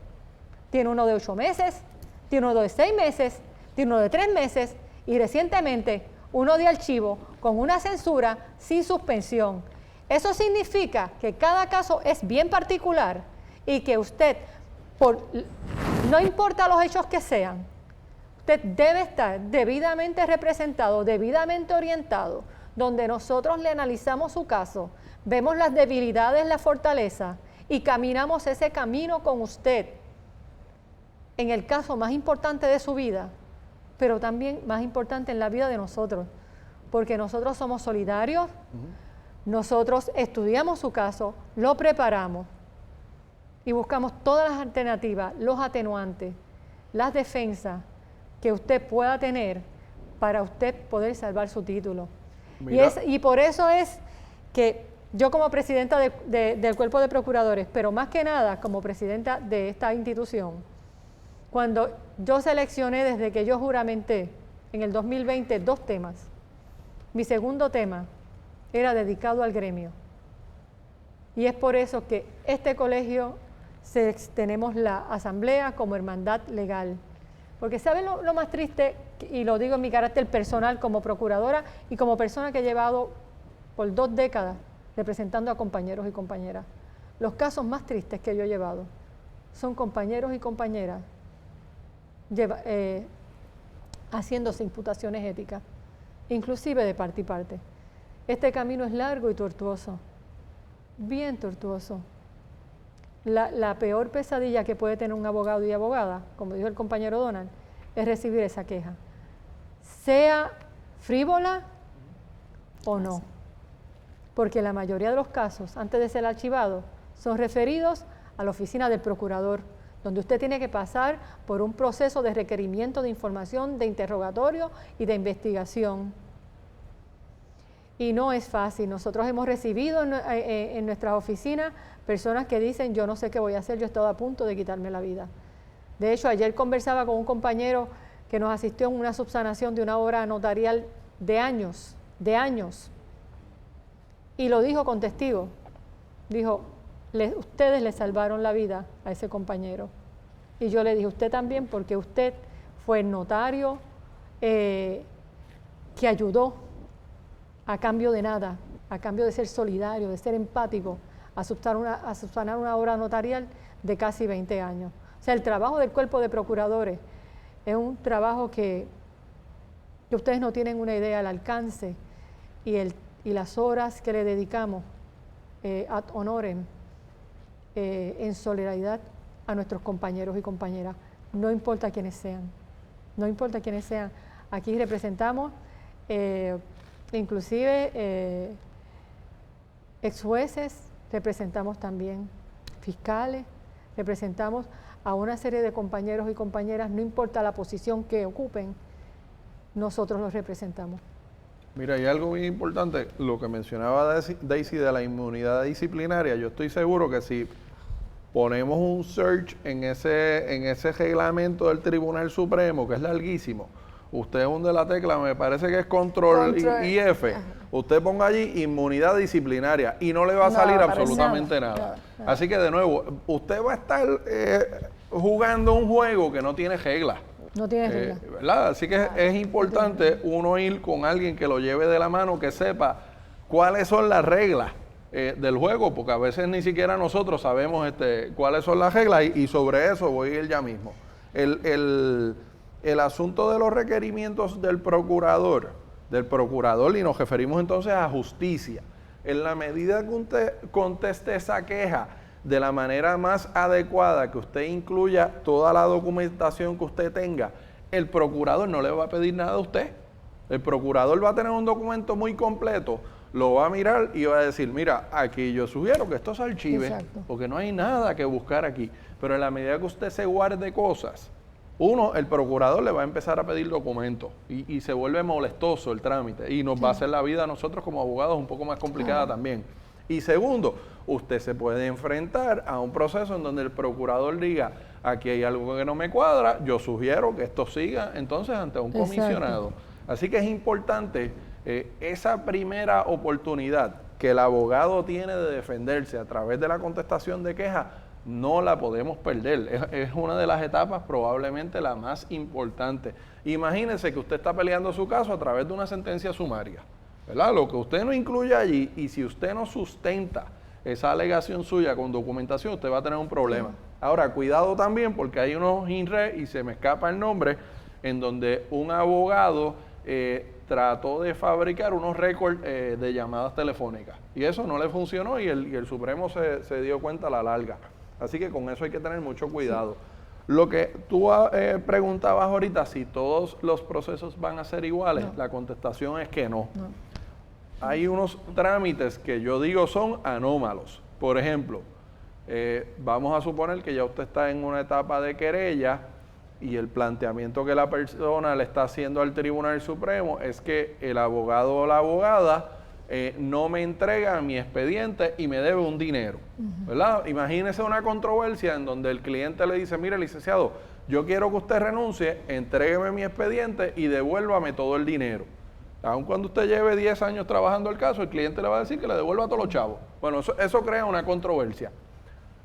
Tiene uno de 8 meses, tiene uno de 6 meses, tiene uno de 3 meses y recientemente uno de archivo con una censura sin suspensión. Eso significa que cada caso es bien particular y que usted, no importa los hechos que sean, usted debe estar debidamente representado, debidamente orientado, donde nosotros le analizamos su caso, vemos las debilidades, la fortaleza y caminamos ese camino con usted en el caso más importante de su vida, pero también más importante en la vida de nosotros, porque nosotros somos solidarios, nosotros estudiamos su caso, lo preparamos y buscamos todas las alternativas, los atenuantes, las defensas que usted pueda tener para usted poder salvar su título. Y por eso es que yo como presidenta del Cuerpo de Procuradores, pero más que nada como presidenta de esta institución, cuando yo seleccioné desde que yo juramenté en el 2020 2 temas, mi segundo tema era dedicado al gremio. Y es por eso que este colegio tenemos la asamblea como hermandad legal. Porque ¿saben lo más triste? Y lo digo en mi carácter personal como procuradora y como persona que he llevado por 2 décadas representando a compañeros y compañeras. Los casos más tristes que yo he llevado son compañeros y compañeras haciéndose imputaciones éticas, inclusive de parte y parte. Este camino es largo y tortuoso, bien tortuoso. La peor pesadilla que puede tener un abogado y abogada, como dijo el compañero Donald, es recibir esa queja, sea frívola o no, porque la mayoría de los casos, antes de ser archivados, son referidos a la oficina del procurador, donde usted tiene que pasar por un proceso de requerimiento de información, de interrogatorio y de investigación. Y no es fácil. Nosotros hemos recibido en nuestras oficinas personas que dicen, yo no sé qué voy a hacer, yo he estado a punto de quitarme la vida. De hecho, ayer conversaba con un compañero que nos asistió en una subsanación de una obra notarial de años, y lo dijo con testigo. Dijo, ustedes le salvaron la vida a ese compañero. Y yo le dije, usted también, porque usted fue el notario que ayudó a cambio de nada, a cambio de ser solidario, de ser empático, a subsanar una obra notarial de casi 20 años. O sea, el trabajo del Cuerpo de Procuradores es un trabajo que ustedes no tienen una idea del alcance y las horas que le dedicamos ad honorem, en solidaridad a nuestros compañeros y compañeras, no importa quiénes sean, no importa quiénes sean. Aquí representamos inclusive ex jueces, representamos también fiscales, representamos a una serie de compañeros y compañeras, no importa la posición que ocupen, nosotros los representamos. Mira, hay algo muy importante, lo que mencionaba Daisy de la inmunidad disciplinaria. Yo estoy seguro que si ponemos un search en ese reglamento del Tribunal Supremo, que es larguísimo, usted hunde la tecla, me parece que es control y F, usted ponga allí inmunidad disciplinaria y no le va a salir absolutamente nada. Así que de nuevo, usted va a estar jugando un juego que no tiene reglas. No tiene reglas. ¿Verdad? Así que es importante uno ir con alguien que lo lleve de la mano, que sepa cuáles son las reglas del juego, porque a veces ni siquiera nosotros sabemos cuáles son las reglas y sobre eso voy a ir ya mismo. El asunto de los requerimientos del procurador, y nos referimos entonces a justicia. En la medida que usted conteste esa queja, de la manera más adecuada, que usted incluya toda la documentación que usted tenga, el procurador no le va a pedir nada a usted. El procurador va a tener un documento muy completo, lo va a mirar y va a decir, mira, aquí yo sugiero que esto se archive, Exacto. porque no hay nada que buscar aquí. Pero en la medida que usted se guarde cosas, el procurador le va a empezar a pedir documentos y se vuelve molestoso el trámite y nos va a hacer la vida a nosotros como abogados un poco más complicada también. Y segundo, usted se puede enfrentar a un proceso en donde el procurador diga, aquí hay algo que no me cuadra, yo sugiero que esto siga entonces ante un comisionado. Así que es importante esa primera oportunidad que el abogado tiene de defenderse a través de la contestación de queja, no la podemos perder. Es una de las etapas probablemente la más importante. Imagínese que usted está peleando su caso a través de una sentencia sumaria, ¿verdad? Lo que usted no incluye allí, y si usted no sustenta esa alegación suya con documentación, usted va a tener un problema. Ahora, cuidado también, porque hay unos INRE, y se me escapa el nombre, en donde un abogado trató de fabricar unos récords de llamadas telefónicas. Y eso no le funcionó y el Supremo se dio cuenta a la larga. Así que con eso hay que tener mucho cuidado. Lo que tú preguntabas ahorita, si todos los procesos van a ser iguales, la contestación es que no. Hay unos trámites que yo digo son anómalos. Por ejemplo, vamos a suponer que ya usted está en una etapa de querella y el planteamiento que la persona le está haciendo al Tribunal Supremo es que el abogado o la abogada no me entrega mi expediente y me debe un dinero, ¿verdad? Imagínese una controversia en donde el cliente le dice, mire, licenciado, yo quiero que usted renuncie, entrégueme mi expediente y devuélvame todo el dinero. Aun cuando usted lleve 10 años trabajando el caso, el cliente le va a decir que le devuelva a todos los chavos. Bueno, eso crea una controversia.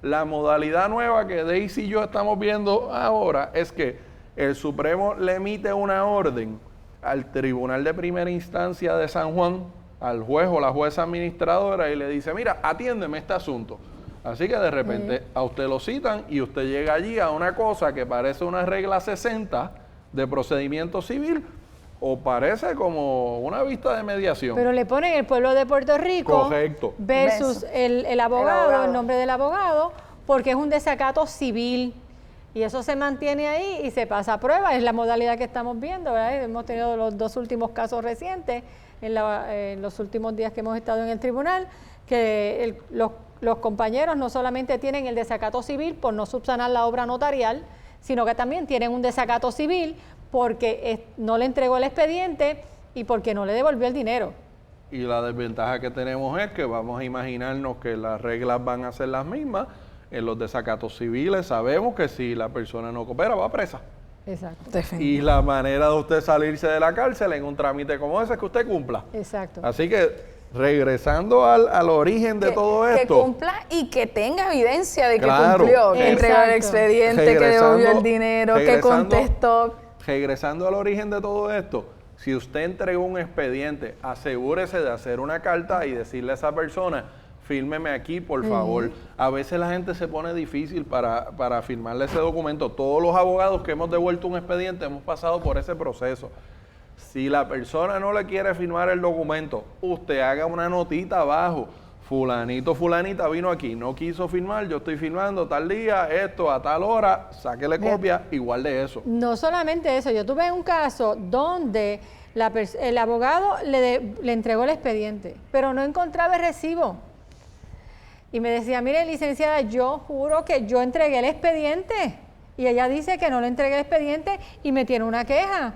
La modalidad nueva que Daisy y yo estamos viendo ahora es que el Supremo le emite una orden al Tribunal de Primera Instancia de San Juan, al juez o la jueza administradora, y le dice, mira, atiéndeme este asunto. Así que de repente a usted lo citan y usted llega allí a una cosa que parece una regla 60 de procedimiento civil, o parece como una vista de mediación. Pero le ponen el pueblo de Puerto Rico. Correcto. Versus el abogado, el nombre del abogado, porque es un desacato civil. Y eso se mantiene ahí y se pasa a prueba. Es la modalidad que estamos viendo, ¿verdad? Hemos tenido los 2 últimos casos recientes, en los últimos días que hemos estado en el tribunal, que los compañeros no solamente tienen el desacato civil por no subsanar la obra notarial, sino que también tienen un desacato civil porque no le entregó el expediente y porque no le devolvió el dinero. Y la desventaja que tenemos es que vamos a imaginarnos que las reglas van a ser las mismas. En los desacatos civiles sabemos que si la persona no coopera va presa. Exacto. Y la manera de usted salirse de la cárcel en un trámite como ese es que usted cumpla. Exacto. Así que regresando al origen de todo esto. Que cumpla y que tenga evidencia de que Claro, cumplió, que entregó el expediente, que devolvió el dinero, que contestó. Regresando al origen de todo esto, si usted entregó un expediente, asegúrese de hacer una carta y decirle a esa persona, fírmeme aquí, por favor. A veces la gente se pone difícil para firmarle ese documento. Todos los abogados que hemos devuelto un expediente hemos pasado por ese proceso. Si la persona no le quiere firmar el documento, usted haga una notita abajo. Fulanito, fulanita vino aquí, no quiso firmar, yo estoy firmando tal día, esto a tal hora, sáquele copia, igual de eso. No solamente eso, yo tuve un caso donde el abogado le entregó el expediente, pero no encontraba el recibo. Y me decía, mire, licenciada, yo juro que yo entregué el expediente. Y ella dice que no le entregué el expediente y me tiene una queja.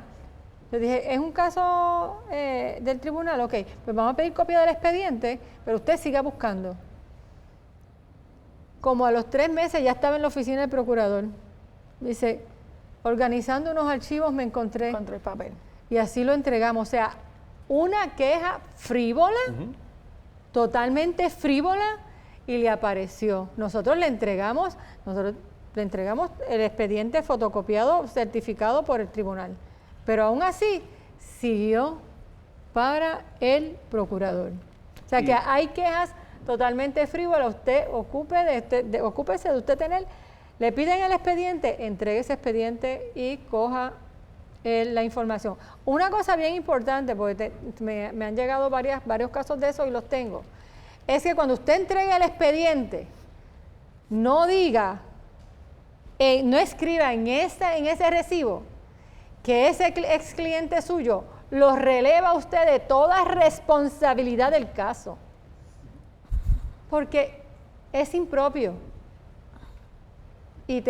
Yo dije, es un caso del tribunal, ok, pues vamos a pedir copia del expediente, pero usted siga buscando. Como a los 3 meses ya estaba en la oficina del procurador. Dice, organizando unos archivos me encontré el papel. Y así lo entregamos. O sea, una queja frívola, totalmente frívola, y le apareció. Nosotros le entregamos el expediente fotocopiado, certificado por el tribunal. Pero aún así, siguió para el procurador. O sea que hay quejas totalmente frívolas. Usted ocúpese de usted tener, le piden el expediente, entregue ese expediente y coja la información. Una cosa bien importante, porque me han llegado varios casos de eso y los tengo, es que cuando usted entregue el expediente, no diga, no escriba en ese recibo que ese ex cliente suyo lo releva a usted de toda responsabilidad del caso, porque es impropio. Y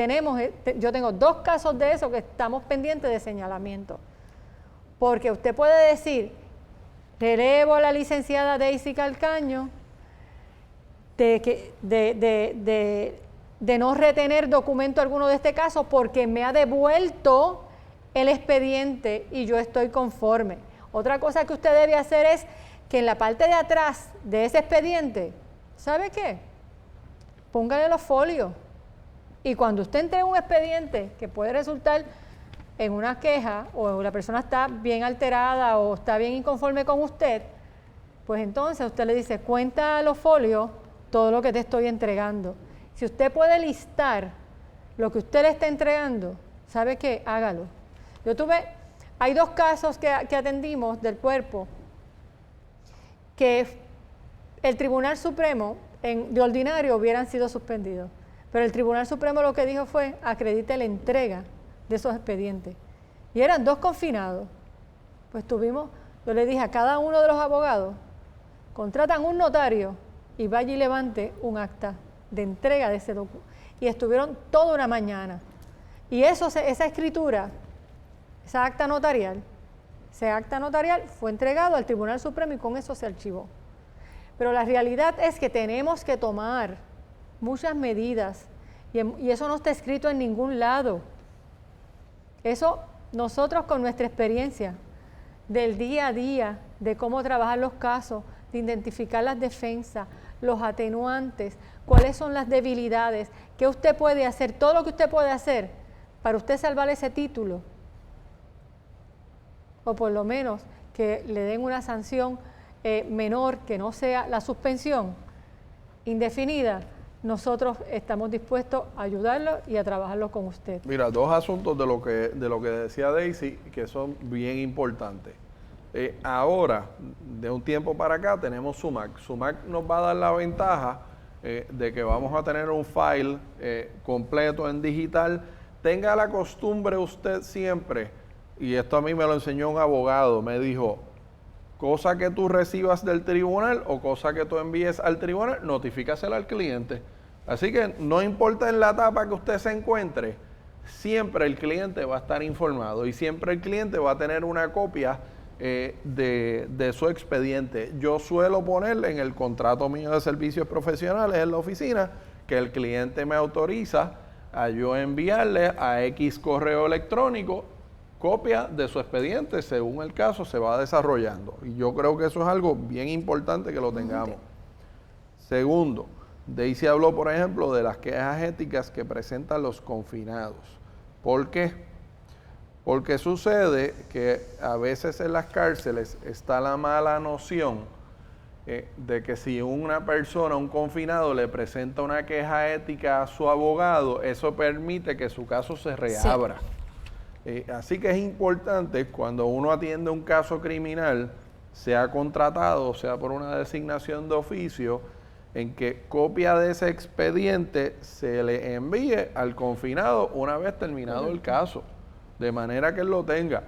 yo tengo 2 casos de eso que estamos pendientes de señalamiento, porque usted puede decir, relevo a la licenciada Daisy Calcaño de no retener documento alguno de este caso porque me ha devuelto el expediente y yo estoy conforme. Otra cosa que usted debe hacer es que en la parte de atrás de ese expediente, ¿sabe qué? Póngale los folios. Y cuando usted entregue un expediente que puede resultar en una queja o la persona está bien alterada o está bien inconforme con usted, pues entonces usted le dice, cuenta a los folios todo lo que te estoy entregando. Si usted puede listar lo que usted le está entregando, ¿sabe qué? Hágalo. Hay 2 casos que atendimos del cuerpo que el Tribunal Supremo de ordinario hubieran sido suspendidos, pero el Tribunal Supremo lo que dijo fue acredite la entrega de esos expedientes. Y eran 2 confinados. Pues yo le dije a cada uno de los abogados, contratan un notario y vaya y levante un acta de entrega de ese documento. Y estuvieron toda una mañana. Y esa escritura, esa acta notarial fue entregado al Tribunal Supremo y con eso se archivó. Pero la realidad es que tenemos que tomar muchas medidas y eso no está escrito en ningún lado. Eso nosotros con nuestra experiencia del día a día, de cómo trabajar los casos, de identificar las defensas, los atenuantes, cuáles son las debilidades, qué usted puede hacer, todo lo que usted puede hacer para usted salvar ese título, o por lo menos que le den una sanción menor, que no sea la suspensión indefinida. Nosotros estamos dispuestos a ayudarlo y a trabajarlo con usted. Mira, 2 asuntos de lo que decía Daisy que son bien importantes. Ahora, de un tiempo para acá, tenemos SUMAC. SUMAC nos va a dar la ventaja de que vamos a tener un file completo en digital. Tenga la costumbre usted siempre, y esto a mí me lo enseñó un abogado, me dijo, cosa que tú recibas del tribunal o cosa que tú envíes al tribunal, notifícasela al cliente. Así que no importa en la etapa que usted se encuentre, siempre el cliente va a estar informado y siempre el cliente va a tener una copia de su expediente. Yo suelo poner en el contrato mío de servicios profesionales en la oficina que el cliente me autoriza a yo enviarle a X correo electrónico copia de su expediente, según el caso se va desarrollando. Y yo creo que eso es algo bien importante que lo tengamos. Segundo, Daisy habló, por ejemplo, de las quejas éticas que presentan los confinados. ¿Por qué? Porque sucede que a veces en las cárceles está la mala noción de que si una persona, un confinado, le presenta una queja ética a su abogado, eso permite que su caso se reabra. Sí. Así que es importante cuando uno atiende un caso criminal, sea contratado, sea por una designación de oficio, en que copia de ese expediente se le envíe al confinado una vez terminado el caso, de manera que él lo tenga.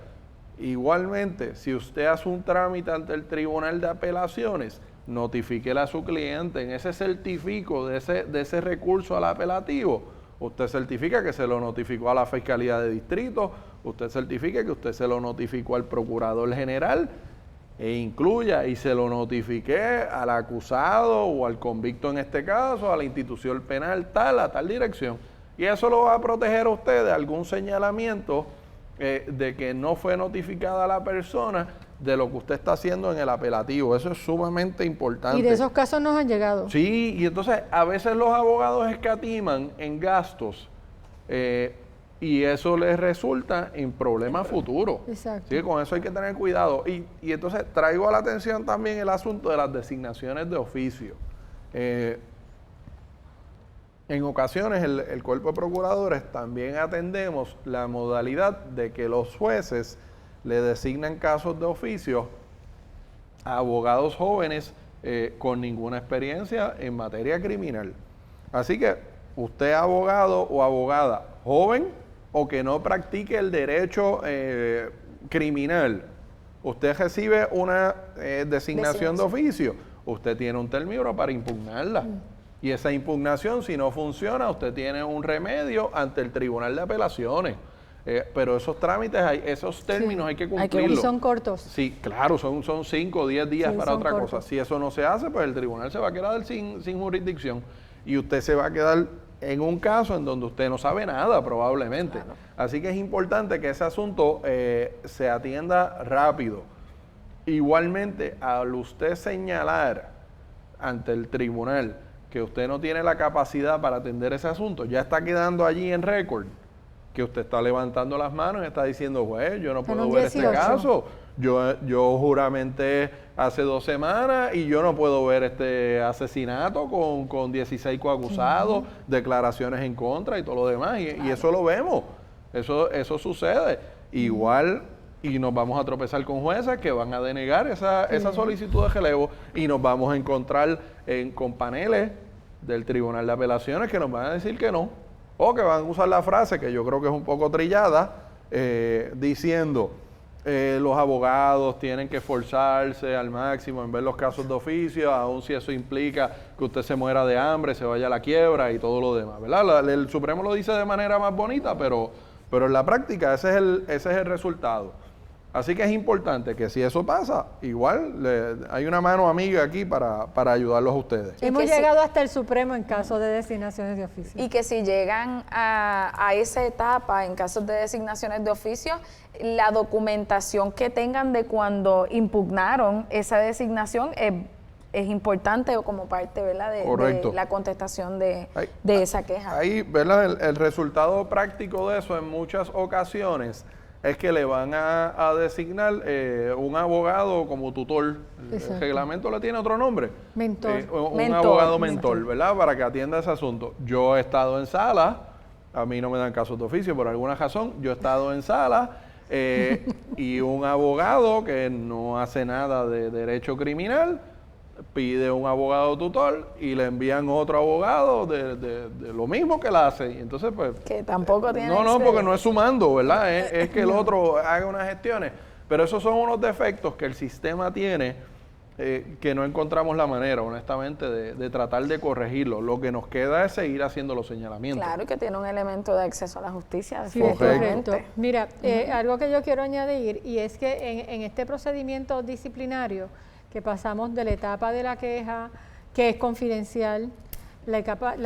Igualmente, si usted hace un trámite ante el Tribunal de Apelaciones, notifíquele a su cliente en ese certifico de ese recurso al apelativo. Usted certifica que se lo notificó a la Fiscalía de Distrito, usted certifica que usted se lo notificó al Procurador General e incluya y se lo notifiqué al acusado o al convicto en este caso, a la institución penal tal, a tal dirección. Y eso lo va a proteger a usted de algún señalamiento de que no fue notificada la persona de lo que usted está haciendo en el apelativo. Eso es sumamente importante. Y de esos casos nos han llegado. Sí, y entonces a veces los abogados escatiman en gastos y eso les resulta en problemas futuros. Exacto. Sí, con eso hay que tener cuidado. Y entonces traigo a la atención también el asunto de las designaciones de oficio. En ocasiones el cuerpo de procuradores también atendemos la modalidad de que los jueces le designan casos de oficio a abogados jóvenes con ninguna experiencia en materia criminal. Así que usted abogado o abogada joven o que no practique el derecho criminal, usted recibe una designación de oficio, usted tiene un término para impugnarla. Y esa impugnación, si no funciona, usted tiene un remedio ante el Tribunal de Apelaciones. Pero esos trámites, esos términos hay que cumplirlos. Y son cortos. Sí, claro, son 5 o 10 días para otra cortos. cosa. Si eso no se hace, pues el tribunal se va a quedar sin jurisdicción. Y usted se va a quedar en un caso en donde usted no sabe nada, probablemente. Claro. Así que es importante que ese asunto se atienda rápido. Igualmente, al usted señalar ante el tribunal que usted no tiene la capacidad para atender ese asunto, ya está quedando allí en récord que usted está levantando las manos y está diciendo, juez, yo no puedo ver este caso. Yo juramenté hace 2 semanas y yo no puedo ver este asesinato con 16 coacusados, declaraciones en contra y todo lo demás. Y eso lo vemos, eso sucede. Igual, y nos vamos a tropezar con jueces que van a denegar esa solicitud de relevo y nos vamos a encontrar con paneles del Tribunal de Apelaciones que nos van a decir que no, o que van a usar la frase que yo creo que es un poco trillada, diciendo los abogados tienen que esforzarse al máximo en ver los casos de oficio, aun si eso implica que usted se muera de hambre, se vaya a la quiebra y todo lo demás, ¿verdad? El Supremo lo dice de manera más bonita, pero en la práctica ese es el resultado. Así que es importante que si eso pasa, igual hay una mano amiga aquí para ayudarlos a ustedes. Hemos llegado hasta el Supremo en caso de designaciones de oficio. Y que si llegan a esa etapa en casos de designaciones de oficio, la documentación que tengan de cuando impugnaron esa designación es importante como parte, ¿verdad?, de la contestación de esa queja. Ahí, ¿verdad?, el resultado práctico de eso en muchas ocasiones es que le van a designar un abogado como tutor. El reglamento le tiene otro nombre. Mentor. Un abogado mentor, ¿verdad? Para que atienda ese asunto. Yo he estado en sala, a mí no me dan casos de oficio por alguna razón, yo he estado en sala y un abogado que no hace nada de derecho criminal pide un abogado tutor y le envían otro abogado de lo mismo que él hace. Y entonces, pues... Que tampoco tiene... No, porque no es sumando, ¿verdad? Es que el otro haga unas gestiones. Pero esos son unos defectos que el sistema tiene que no encontramos la manera, honestamente, de tratar de corregirlo. Lo que nos queda es seguir haciendo los señalamientos. Claro, que tiene un elemento de acceso a la justicia. Sí, correcto. Mira, algo que yo quiero añadir, y es que en este procedimiento disciplinario, que pasamos de la etapa de la queja, que es confidencial, la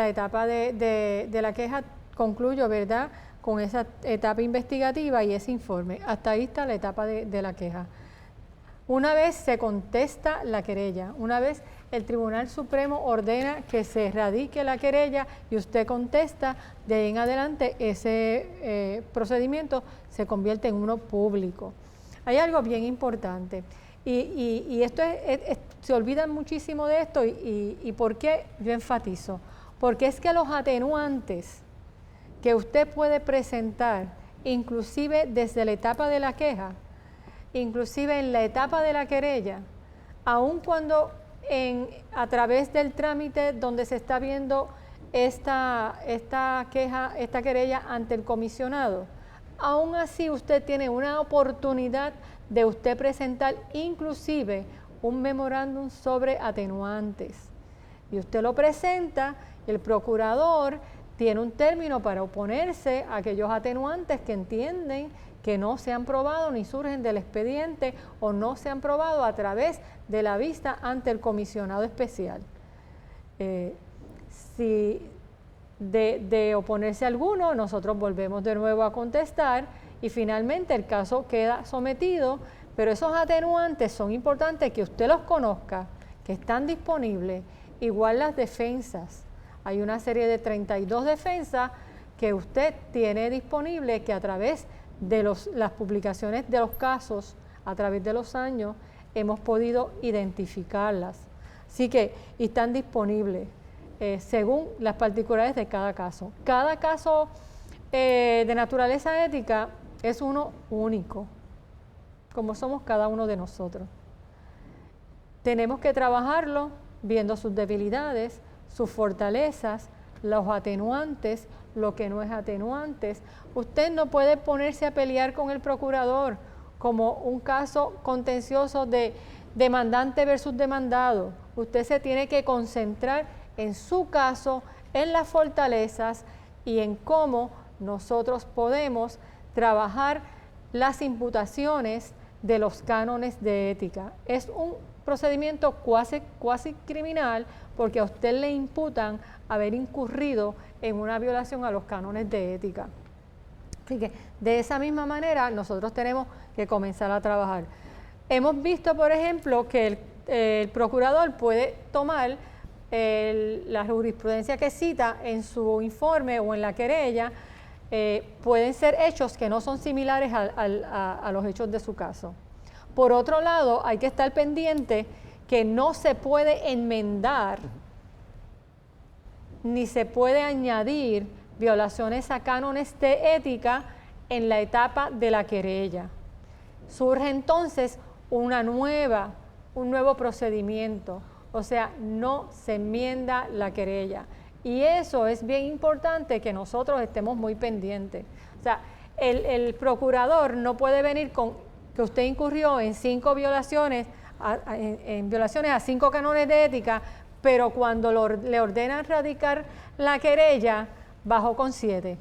etapa de la queja concluyo, ¿verdad?, con esa etapa investigativa y ese informe. Hasta ahí está la etapa de la queja. Una vez se contesta la querella, una vez el Tribunal Supremo ordena que se radique la querella y usted contesta, de ahí en adelante ese procedimiento se convierte en uno público. Hay algo bien importante. Y esto se olvidan muchísimo de esto y ¿por qué yo enfatizo? Porque es que los atenuantes que usted puede presentar, inclusive desde la etapa de la queja, inclusive en la etapa de la querella, aun cuando a través del trámite donde se está viendo esta querella ante el comisionado, aún así usted tiene una oportunidad de usted presentar inclusive un memorándum sobre atenuantes. Y usted lo presenta y el procurador tiene un término para oponerse a aquellos atenuantes que entienden que no se han probado ni surgen del expediente o no se han probado a través de la vista ante el comisionado especial. Si de oponerse a alguno, nosotros volvemos de nuevo a contestar y finalmente el caso queda sometido, pero esos atenuantes son importantes que usted los conozca, que están disponibles, igual las defensas. Hay una serie de 32 defensas que usted tiene disponible que a través de las publicaciones de los casos, a través de los años, hemos podido identificarlas. Así que están disponibles según las particularidades de cada caso. Cada caso de naturaleza ética es uno único, como somos cada uno de nosotros. Tenemos que trabajarlo viendo sus debilidades, sus fortalezas, los atenuantes, lo que no es atenuantes. Usted no puede ponerse a pelear con el procurador como un caso contencioso de demandante versus demandado. Usted se tiene que concentrar en su caso, en las fortalezas y en cómo nosotros podemos trabajar las imputaciones de los cánones de ética. Es un procedimiento cuasi criminal porque a usted le imputan haber incurrido en una violación a los cánones de ética. Así que de esa misma manera nosotros tenemos que comenzar a trabajar. Hemos visto, por ejemplo, que el procurador puede tomar la jurisprudencia que cita en su informe o en la querella, pueden ser hechos que no son similares a los hechos de su caso. Por otro lado, hay que estar pendiente que no se puede enmendar ni se puede añadir violaciones a cánones de ética en la etapa de la querella. Surge entonces un nuevo procedimiento, o sea, no se enmienda la querella. Y eso es bien importante que nosotros estemos muy pendientes. O sea, el procurador no puede venir con que usted incurrió en 5 violaciones, en violaciones a 5 cánones de ética, pero cuando le ordenan radicar la querella, bajó con 7.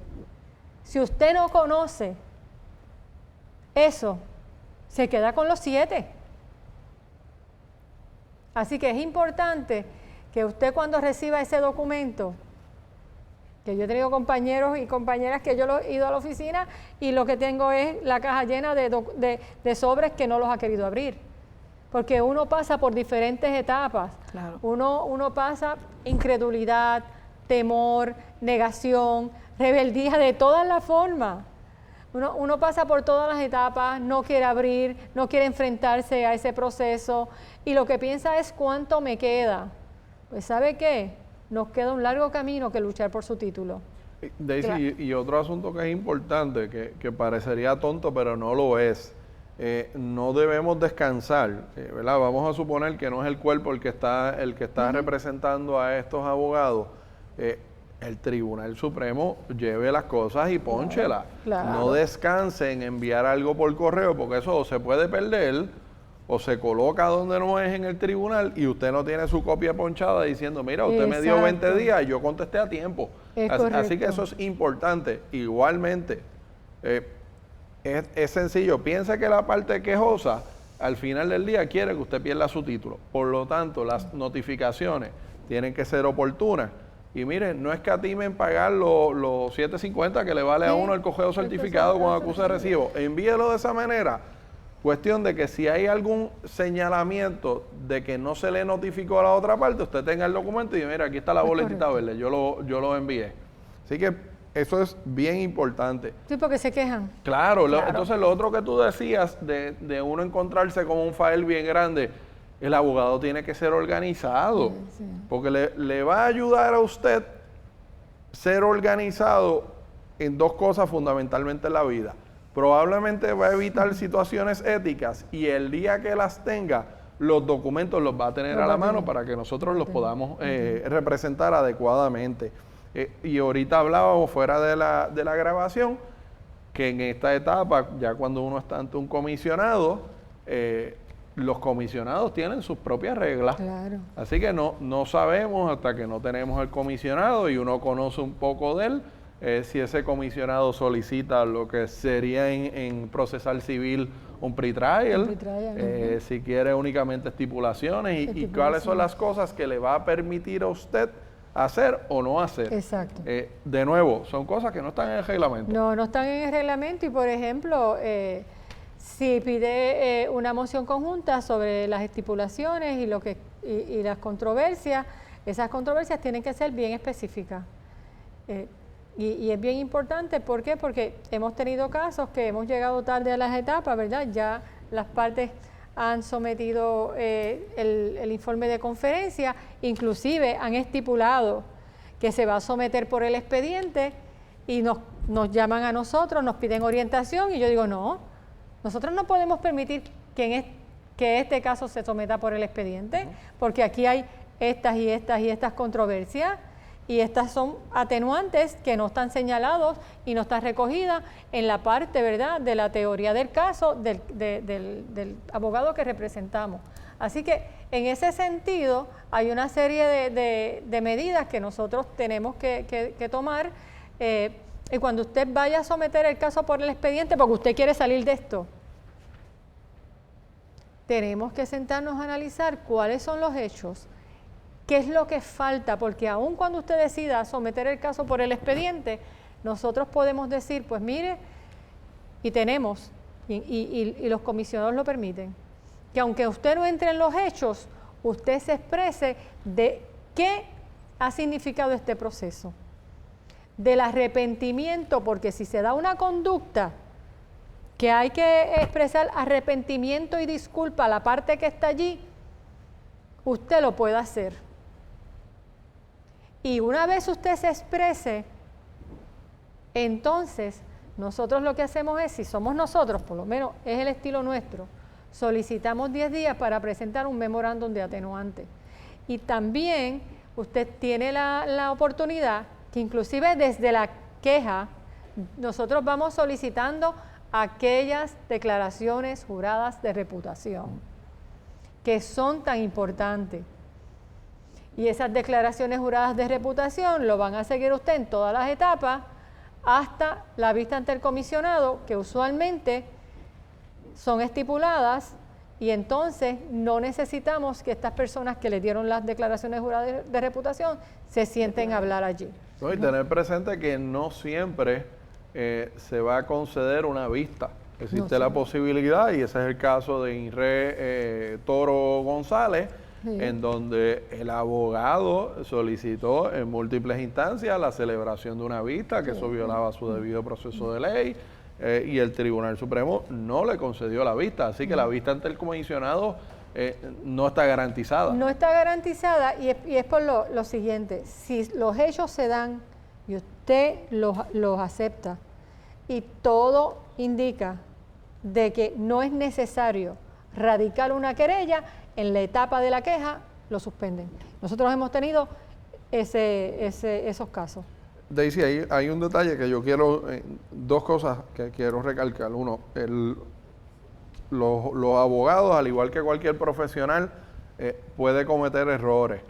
Si usted no conoce eso, se queda con los 7. Así que es importante que usted cuando reciba ese documento, que yo he tenido compañeros y compañeras que yo he ido a la oficina y lo que tengo es la caja llena de sobres que no los ha querido abrir. Porque uno pasa por diferentes etapas. Claro. Uno pasa incredulidad, temor, negación, rebeldía de todas las formas. Uno pasa por todas las etapas, no quiere abrir, no quiere enfrentarse a ese proceso y lo que piensa es cuánto me queda. Pues ¿sabe qué? Nos queda un largo camino que luchar por su título. Daisy, Claro. y otro asunto que es importante, que parecería tonto, pero no lo es. No debemos descansar, ¿verdad? Vamos a suponer que no es el cuerpo el que está representando a estos abogados. El Tribunal Supremo lleve las cosas y pónchelas. Claro. No descanse en enviar algo por correo, porque eso o se puede perder o se coloca donde no es en el tribunal y usted no tiene su copia ponchada diciendo, mira, usted me dio 20 días y yo contesté a tiempo. Así que eso es importante. Igualmente, es sencillo. Piense que la parte quejosa al final del día quiere que usted pierda su título. Por lo tanto, las notificaciones tienen que ser oportunas. Y miren, no escatimen pagar los $7.50 que le vale a uno el cogeo certificado con acuse de recibo. Envíelo de esa manera. Cuestión de que si hay algún señalamiento de que no se le notificó a la otra parte, usted tenga el documento y mira, aquí está la boletita verde, yo lo envié. Así que eso es bien importante. Sí, porque se quejan. Claro. Entonces lo otro que tú decías de uno encontrarse con un file bien grande, el abogado tiene que ser organizado, Sí. porque le va a ayudar a usted ser organizado en 2 cosas fundamentalmente en la vida. Probablemente va a evitar situaciones éticas y el día que las tenga, los documentos los va a tener a la mano para que nosotros los podamos representar adecuadamente. Y ahorita hablábamos fuera de la grabación que en esta etapa, ya cuando uno está ante un comisionado, los comisionados tienen sus propias reglas. Claro. Así que no sabemos hasta que no tenemos el comisionado y uno conoce un poco de él, si ese comisionado solicita lo que sería en procesal civil un pretrial, si quiere únicamente estipulaciones y cuáles son las cosas que le va a permitir a usted hacer o no hacer. Exacto. De nuevo, son cosas que no están en el reglamento. No están en el reglamento y, por ejemplo, si pide una moción conjunta sobre las estipulaciones y las controversias, esas controversias tienen que ser bien específicas. Y es bien importante, ¿por qué? Porque hemos tenido casos que hemos llegado tarde a las etapas, ¿verdad? Ya las partes han sometido el informe de conferencia, inclusive han estipulado que se va a someter por el expediente y nos llaman a nosotros, nos piden orientación y yo digo, no, nosotros no podemos permitir que este caso se someta por el expediente, porque aquí hay estas y estas y estas controversias Y estas son atenuantes que no están señalados y no están recogidas en la parte, ¿verdad?, de la teoría del caso del abogado que representamos. Así que en ese sentido hay una serie de medidas que nosotros tenemos que tomar. Y cuando usted vaya a someter el caso por el expediente, porque usted quiere salir de esto, tenemos que sentarnos a analizar cuáles son los hechos, qué es lo que falta, porque aun cuando usted decida someter el caso por el expediente, nosotros podemos decir, pues mire, y tenemos, y los comisionados lo permiten, que aunque usted no entre en los hechos, usted se exprese de qué ha significado este proceso, del arrepentimiento, porque si se da una conducta que hay que expresar arrepentimiento y disculpa a la parte que está allí, usted lo puede hacer. Y una vez usted se exprese, entonces nosotros lo que hacemos es, si somos nosotros, por lo menos es el estilo nuestro, solicitamos 10 días para presentar un memorándum de atenuante. Y también usted tiene la oportunidad que inclusive desde la queja, nosotros vamos solicitando aquellas declaraciones juradas de reputación que son tan importantes. Y esas declaraciones juradas de reputación lo van a seguir usted en todas las etapas hasta la vista ante el comisionado, que usualmente son estipuladas, y entonces no necesitamos que estas personas que le dieron las declaraciones juradas de reputación se sienten a hablar allí. No, y tener presente que no siempre se va a conceder una vista. Existe la posibilidad, y ese es el caso de Inre Toro González, en donde el abogado solicitó en múltiples instancias la celebración de una vista, que eso violaba su debido proceso de ley, y el Tribunal Supremo no le concedió la vista. Así que la vista ante el comisionado no está garantizada. No está garantizada, y es por lo siguiente: si los hechos se dan y usted los acepta y todo indica de que no es necesario radicar una querella, en la etapa de la queja lo suspenden. Nosotros hemos tenido esos casos. Daisy, hay un detalle que yo quiero, dos cosas que quiero recalcar. Uno, los abogados, al igual que cualquier profesional, puede cometer errores.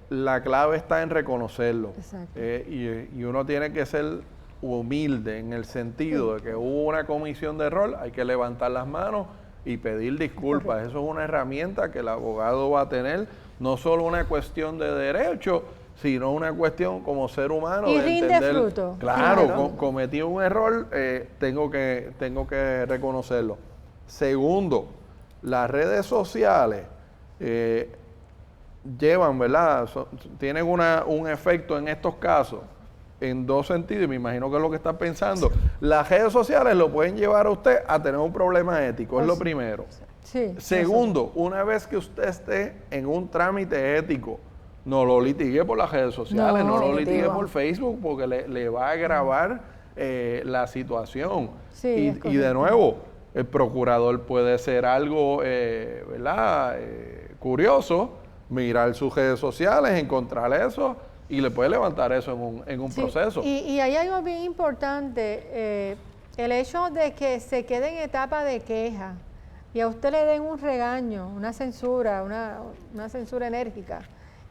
La clave está en reconocerlo. Y uno tiene que ser humilde en el sentido de que hubo una comisión de error, hay que levantar las manos y pedir disculpas. Eso es una herramienta que el abogado va a tener, no solo una cuestión de derecho, sino una cuestión como ser humano. Y de rinde entender, fruto. Claro, cometí un error, tengo que reconocerlo. Segundo, las redes sociales llevan, ¿verdad? Tienen un efecto en estos casos en dos sentidos, y me imagino que es lo que están pensando. Las redes sociales lo pueden llevar a usted a tener un problema ético, es lo primero. Sí, segundo, una vez que usted esté en un trámite ético, no lo litigue por las redes sociales, no lo litigue por Facebook, porque le va a agravar la situación. Sí, y de nuevo, el procurador puede ser algo, ¿verdad?, curioso, mirar sus redes sociales, encontrar eso, y le puede levantar eso en un proceso. Y hay algo bien importante, el hecho de que se quede en etapa de queja y a usted le den un regaño, una censura, una censura enérgica,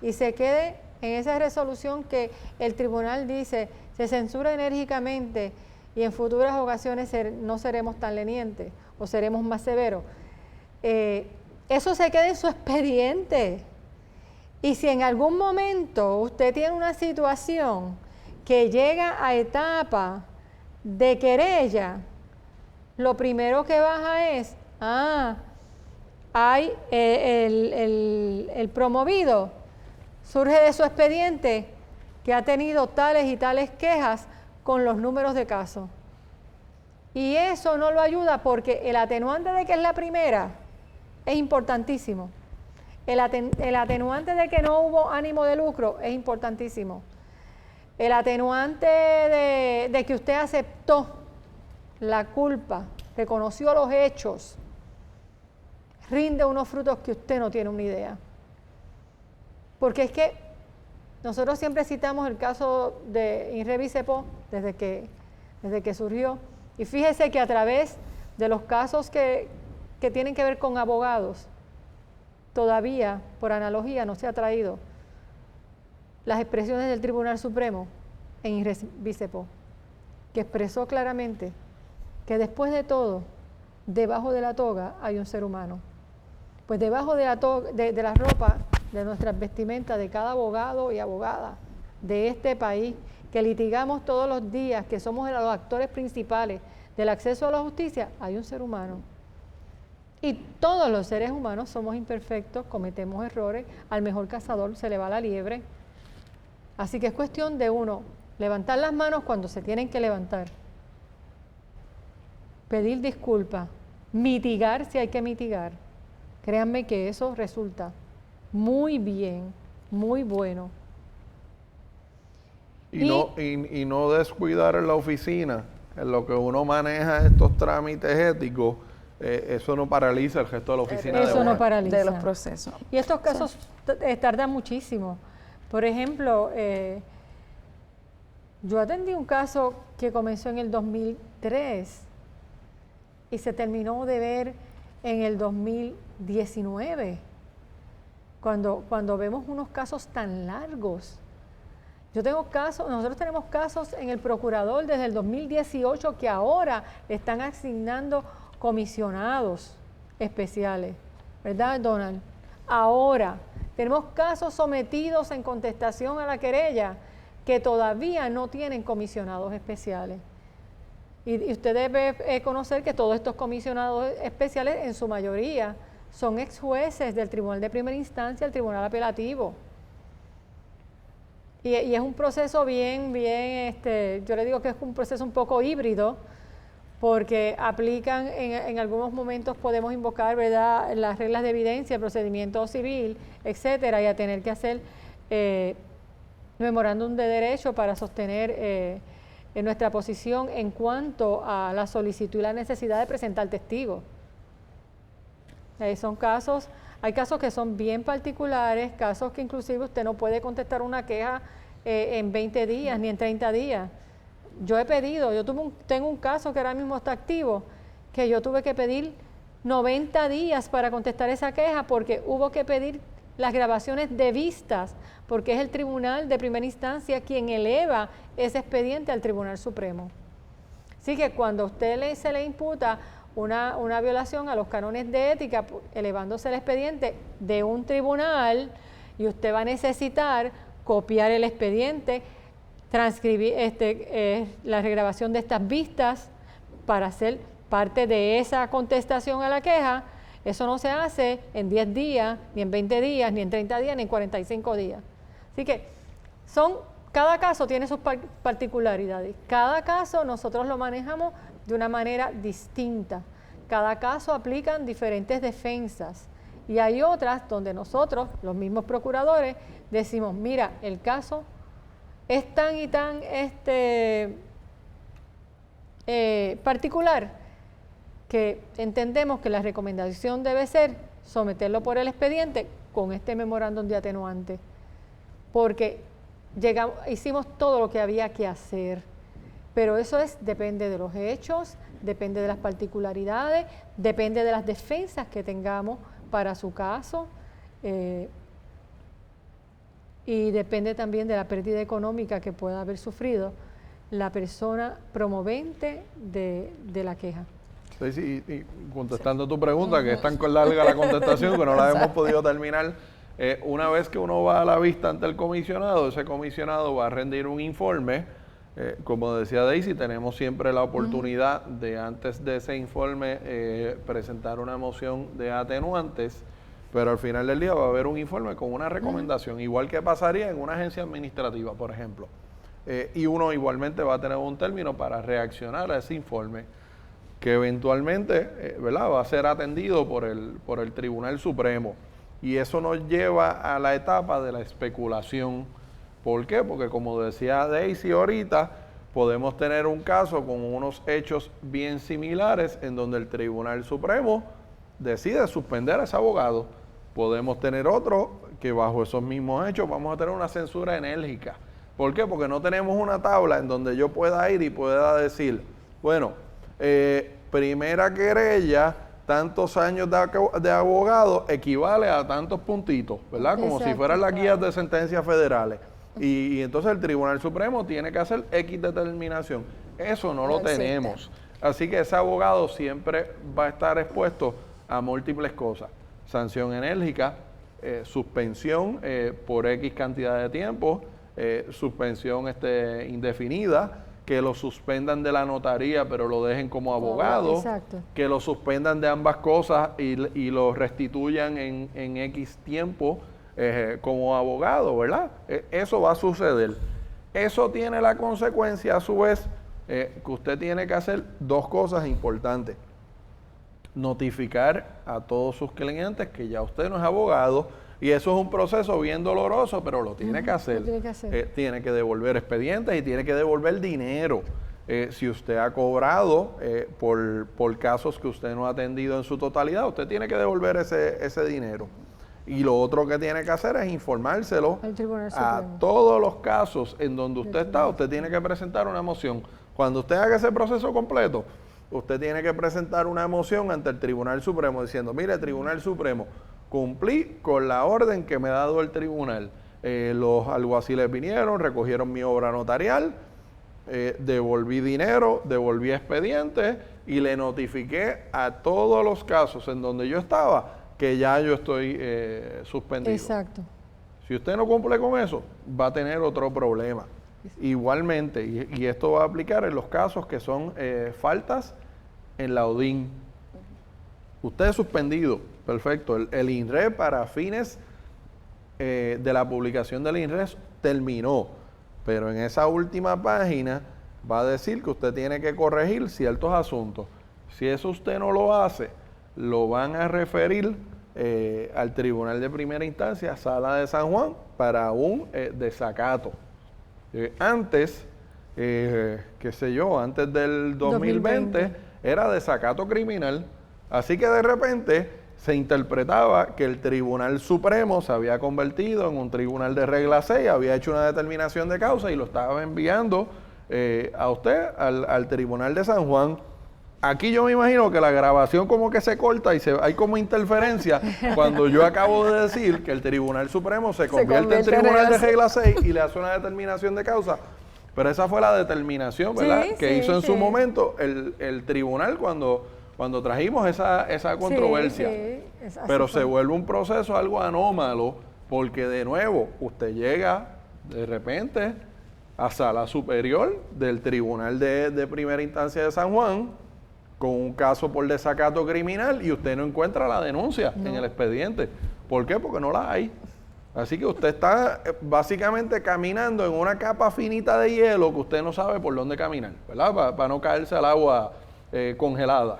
y se quede en esa resolución que el tribunal dice se censura enérgicamente y en futuras ocasiones no seremos tan lenientes o seremos más severos. Eso se queda en su expediente. Y si en algún momento usted tiene una situación que llega a etapa de querella, lo primero que baja es, hay el promovido, surge de su expediente que ha tenido tales y tales quejas con los números de caso. Y eso no lo ayuda porque el atenuante de que es la primera es importantísimo. El atenuante de que no hubo ánimo de lucro es importantísimo. El atenuante de que usted aceptó la culpa, reconoció los hechos, rinde unos frutos que usted no tiene una idea. Porque es que nosotros siempre citamos el caso de INRE Bicepo desde que surgió. Y fíjese que a través de los casos que tienen que ver con abogados, todavía, por analogía, no se ha traído las expresiones del Tribunal Supremo en INRE Bicepo, que expresó claramente que después de todo, debajo de la toga hay un ser humano. Pues debajo de la ropa, de nuestras vestimentas, de cada abogado y abogada de este país, que litigamos todos los días, que somos los actores principales del acceso a la justicia, hay un ser humano. Y todos los seres humanos somos imperfectos, cometemos errores, al mejor cazador se le va la liebre. Así que es cuestión de uno levantar las manos cuando se tienen que levantar, pedir disculpas, mitigar si hay que mitigar. Créanme que eso resulta muy bien, muy bueno. Y no descuidar en la oficina, en lo que uno maneja estos trámites éticos, eso no paraliza el resto de la oficina. Eso no paraliza. De los procesos. Y estos casos tardan muchísimo. Por ejemplo, yo atendí un caso que comenzó en el 2003 y se terminó de ver en el 2019, cuando vemos unos casos tan largos. Nosotros tenemos casos en el procurador desde el 2018 que ahora le están asignando comisionados especiales, ¿verdad, Donald? Ahora tenemos casos sometidos en contestación a la querella que todavía no tienen comisionados especiales. Y usted debe conocer que todos estos comisionados especiales, en su mayoría, son ex jueces del Tribunal de Primera Instancia, el Tribunal Apelativo. Y es un proceso yo le digo que es un proceso un poco híbrido, porque aplican, en algunos momentos podemos invocar, ¿verdad?, las reglas de evidencia, el procedimiento civil, etcétera, y a tener que hacer memorándum de derecho para sostener nuestra posición en cuanto a la solicitud y la necesidad de presentar testigos. Hay casos que son bien particulares, casos que inclusive usted no puede contestar una queja en 20 días ni en 30 días. Tengo un caso que ahora mismo está activo, que yo tuve que pedir 90 días para contestar esa queja porque hubo que pedir las grabaciones de vistas, porque es el Tribunal de Primera Instancia quien eleva ese expediente al Tribunal Supremo. Así que cuando a usted se le imputa una violación a los cánones de ética, elevándose el expediente de un tribunal, y usted va a necesitar copiar el expediente, transcribir la regrabación de estas vistas para ser parte de esa contestación a la queja, eso no se hace en 10 días, ni en 20 días, ni en 30 días, ni en 45 días. Así que cada caso tiene sus particularidades. Cada caso nosotros lo manejamos de una manera distinta. Cada caso aplican diferentes defensas. Y hay otras donde nosotros, los mismos procuradores, decimos, mira, el caso es tan y tan particular que entendemos que la recomendación debe ser someterlo por el expediente con este memorándum de atenuante, porque hicimos todo lo que había que hacer, pero eso depende de los hechos, depende de las particularidades, depende de las defensas que tengamos para su caso, y depende también de la pérdida económica que pueda haber sufrido la persona promovente de la queja. Sí, y contestando tu pregunta, que es tan larga la contestación que no la hemos podido terminar, una vez que uno va a la vista ante el comisionado, ese comisionado va a rendir un informe. Como decía Daisy, tenemos siempre la oportunidad de, antes de ese informe, presentar una moción de atenuantes, pero al final del día va a haber un informe con una recomendación, igual que pasaría en una agencia administrativa, por ejemplo. Y uno igualmente va a tener un término para reaccionar a ese informe, que eventualmente ¿verdad?, va a ser atendido por el Tribunal Supremo. Y eso nos lleva a la etapa de la especulación. ¿Por qué? Porque como decía Daisy ahorita, podemos tener un caso con unos hechos bien similares en donde el Tribunal Supremo decide suspender a ese abogado Podemos tener otro que bajo esos mismos hechos vamos a tener una censura enérgica. ¿Por qué? Porque no tenemos una tabla en donde yo pueda ir y pueda decir, bueno, primera querella, tantos años de abogado equivale a tantos puntitos, ¿verdad? Como Exacto, si fueran las guías claro. de sentencias federales. Y entonces el Tribunal Supremo tiene que hacer X determinación. Eso no lo existe. tenemos. Así que ese abogado siempre va a estar expuesto a múltiples cosas. Sanción enérgica, suspensión por X cantidad de tiempo, suspensión indefinida, que lo suspendan de la notaría pero lo dejen como abogado, Exacto. que lo suspendan de ambas cosas y lo restituyan en X tiempo como abogado, ¿verdad? Eso va a suceder. Eso tiene la consecuencia a su vez que usted tiene que hacer dos cosas importantes. Notificar a todos sus clientes que ya usted no es abogado, y eso es un proceso bien doloroso, pero lo tiene que hacer. Lo tiene que hacer. Tiene que devolver expedientes y tiene que devolver dinero. Si usted ha cobrado por casos que usted no ha atendido en su totalidad, usted tiene que devolver ese dinero. Y lo otro que tiene que hacer es informárselo Al Tribunal a Supremo. todos los casos en donde usted está. Usted tiene que presentar una moción. Cuando usted haga ese proceso completo, usted tiene que presentar una moción ante el Tribunal Supremo diciendo, mire, Tribunal Supremo, cumplí con la orden que me ha dado el tribunal. Los alguaciles vinieron, recogieron mi obra notarial, devolví dinero, devolví expedientes y le notifiqué a todos los casos en donde yo estaba que ya yo estoy suspendido. Exacto. Si usted no cumple con eso, va a tener otro problema. Igualmente, y esto va a aplicar en los casos que son faltas en la ODIN. Usted es suspendido, perfecto. El INRE para fines de la publicación del INRES terminó, pero en esa última página va a decir que usted tiene que corregir ciertos asuntos. Si eso usted no lo hace, lo van a referir al Tribunal de Primera Instancia, Sala de San Juan, para un desacato. Antes, qué sé yo, antes del 2020 era desacato criminal. Así que de repente se interpretaba que el Tribunal Supremo se había convertido en un tribunal de regla 6, había hecho una determinación de causa y lo estaba enviando a usted al Tribunal de San Juan. Aquí yo me imagino que la grabación como que se corta y hay como interferencia cuando yo acabo de decir que el Tribunal Supremo se convierte en Tribunal de regla 6 y le hace una determinación de causa. Pero esa fue la determinación, ¿verdad? Sí, que sí, hizo en sí. su momento el tribunal cuando trajimos esa controversia. Sí, así Pero fue. se vuelve un proceso algo anómalo porque de nuevo usted llega de repente a Sala Superior del Tribunal de Primera Instancia de San Juan con un caso por desacato criminal y usted no encuentra la denuncia en el expediente. ¿Por qué? Porque no la hay. Así que usted está básicamente caminando en una capa finita de hielo que usted no sabe por dónde caminar, ¿verdad? Para no caerse al agua congelada.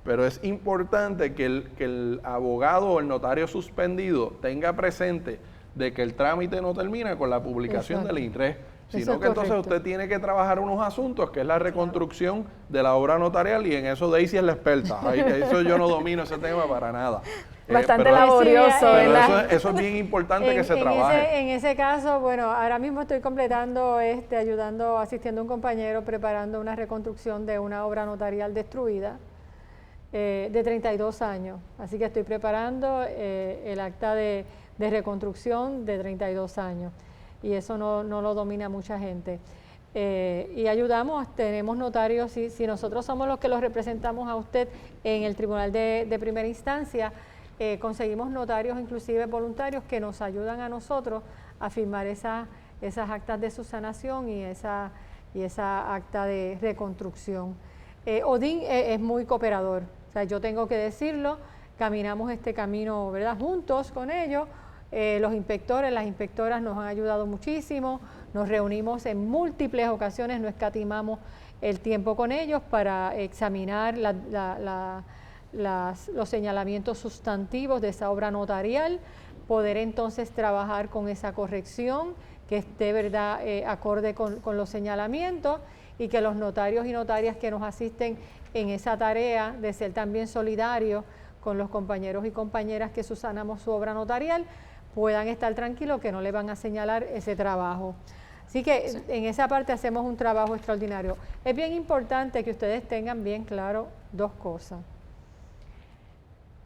Pero es importante que el abogado o el notario suspendido tenga presente de que el trámite no termina con la publicación Exacto. del INRES, Eso sino es que entonces correcto. usted tiene que trabajar unos asuntos que es la reconstrucción de la obra notarial y en eso Daisy es la experta. Eso yo no domino ese tema para nada. Bastante pero- laborioso, pero pero ¿verdad? eso es bien importante que se trabaje. En ese caso, bueno, ahora mismo estoy completando, ayudando, asistiendo a un compañero, preparando una reconstrucción de una obra notarial destruida de 32 años. Así que estoy preparando el acta de reconstrucción de 32 años. Y eso no lo domina mucha gente. Y ayudamos, tenemos notarios, si nosotros somos los que los representamos a usted en el Tribunal de Primera Instancia, conseguimos notarios inclusive voluntarios que nos ayudan a nosotros a firmar esas actas de subsanación y esa acta de reconstrucción. Odín es muy cooperador, o sea, yo tengo que decirlo, caminamos este camino, ¿verdad?, juntos con ellos. Los inspectores, las inspectoras nos han ayudado muchísimo, nos reunimos en múltiples ocasiones, no escatimamos el tiempo con ellos para examinar los señalamientos sustantivos de esa obra notarial, poder entonces trabajar con esa corrección que esté, ¿verdad?, acorde con los señalamientos y que los notarios y notarias que nos asisten en esa tarea de ser también solidarios con los compañeros y compañeras que subsanamos su obra notarial, puedan estar tranquilos que no le van a señalar ese trabajo. Así que en esa parte hacemos un trabajo extraordinario. Es bien importante que ustedes tengan bien claro dos cosas.